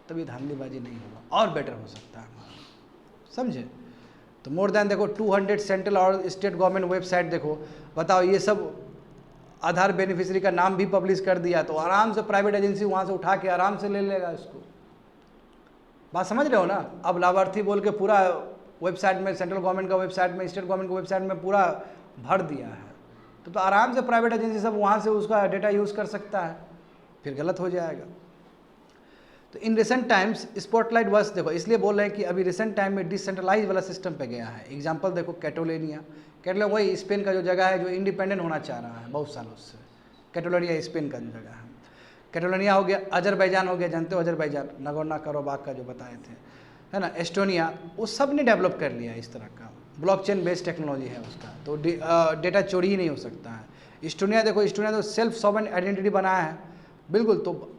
तभी धांधलीबाजी नहीं होगा और बेटर हो सकता है हमारा, समझे। तो मोर देन देखो 200 सेंट्रल और स्टेट गवर्नमेंट वेबसाइट देखो, बताओ ये सब आधार बेनिफिशियरी का नाम भी पब्लिश कर दिया, तो आराम से प्राइवेट एजेंसी वहाँ से उठा के आराम से ले लेगा इसको। बात समझ रहे हो ना। अब लाभार्थी बोल के पूरा वेबसाइट में, सेंट्रल गवर्नमेंट का वेबसाइट में, स्टेट गवर्नमेंट का वेबसाइट में पूरा भर दिया है, तो आराम से प्राइवेट एजेंसी सब वहाँ से उसका डेटा यूज़ कर सकता है, फिर गलत हो जाएगा। तो in recent times spotlight verse देखो, इसलिए बोल रहे हैं कि अभी रिसेंट टाइम में डिसेंट्रलाइज वाला सिस्टम पे गया है। एग्जांपल देखो कैटलोनिया, वही स्पेन का जो जगह है जो इंडिपेंडेंट होना चाह रहा है बहुत सालों से। कैटलोनिया स्पेन का जो जगह है, कैटलोनिया हो गया, अजरबैजान हो गया, जानते हो अजरबैजान, नागोर्नो कराबाख का जो बताए थे, है ना, एस्टोनिया, वो सब ने डेवलप कर लिया इस तरह का ब्लॉकचेन बेस्ड टेक्नोलॉजी है उसका, तो डेटा चोरी ही नहीं हो सकता है। एस्टोनिया देखो, एस्टोनिया तो सेल्फ सॉवरेन आइडेंटिटी बनाया है, बिल्कुल। तो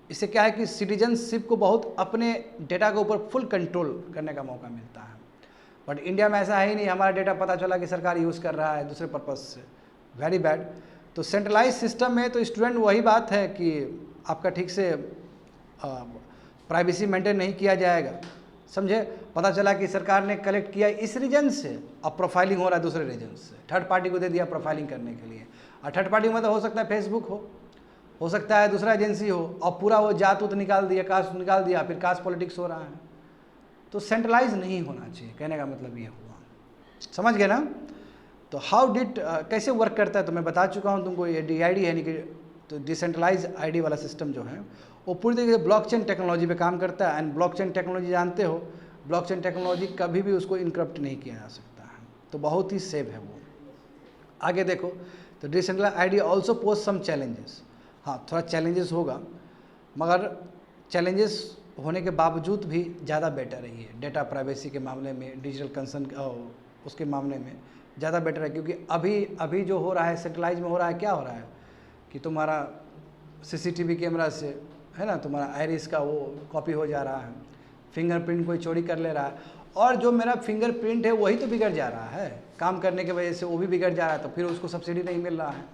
इससे क्या है कि सिटीजनशिप को बहुत अपने डेटा के ऊपर फुल कंट्रोल करने का मौका मिलता है। बट इंडिया में ऐसा है ही नहीं, हमारा डेटा पता चला कि सरकार यूज़ कर रहा है दूसरे पर्पज़ से, वेरी बैड। तो सेंट्रलाइज सिस्टम में तो स्टूडेंट वही बात है कि आपका ठीक से प्राइवेसी मेंटेन नहीं किया जाएगा, समझे। पता चला कि सरकार ने कलेक्ट किया इस रीजन से, अब प्रोफाइलिंग हो रहा है दूसरे रीजन से, थर्ड पार्टी को दे दिया प्रोफाइलिंग करने के लिए। और थर्ड पार्टी मतलब हो सकता है फेसबुक हो, हो सकता है दूसरा एजेंसी हो और पूरा वो जात उत निकाल दिया, कास्ट निकाल दिया, फिर कास्ट पॉलिटिक्स हो रहा है। तो सेंट्रलाइज नहीं होना चाहिए, कहने का मतलब ये हुआ, समझ गए ना। तो हाउ डिड कैसे वर्क करता है तो मैं बता चुका हूँ तुमको, ये DID यानी कि तो डिसेंट्रलाइज आईडी वाला सिस्टम जो है वो पूरी तरीके से ब्लॉकचेन टेक्नोलॉजी पे काम करता है। एंड ब्लॉकचेन टेक्नोलॉजी जानते हो, ब्लॉकचेन टेक्नोलॉजी कभी भी उसको इनक्रप्ट नहीं किया जा सकता है, तो बहुत ही सेफ है वो। आगे देखो, तो decentralise ID also pose some challenges. हाँ, थोड़ा चैलेंजेस होगा, मगर चैलेंजेस होने के बावजूद भी ज़्यादा बेटर है ये डेटा प्राइवेसी के मामले में, डिजिटल कंसर्न उसके मामले में ज़्यादा बेटर है। क्योंकि अभी जो हो रहा है सेंट्रलाइज में हो रहा है, क्या हो रहा है कि तुम्हारा CCTV कैमरा से है ना, तुम्हारा आइरिस का वो कॉपी हो जा रहा है, फिंगरप्रिंट कोई चोरी कर ले रहा है, और जो मेरा फिंगरप्रिंट है वही तो बिगड़ जा रहा है काम करने की वजह से, वो भी बिगड़ जा रहा है, तो फिर उसको सब्सिडी नहीं मिल रहा है।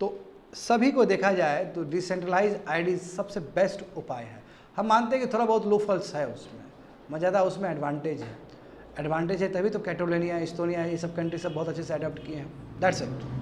तो सभी को देखा जाए तो डिसेंट्रलाइज आईडी सबसे बेस्ट उपाय है। हम मानते हैं कि थोड़ा बहुत लूपहोल्स है उसमें, मगर ज़्यादा उसमें एडवांटेज है, तभी तो कैटोलेनिया, इस्टोनिया, ये सब कंट्री सब बहुत अच्छे से अडॉप्ट किए हैं। That's it.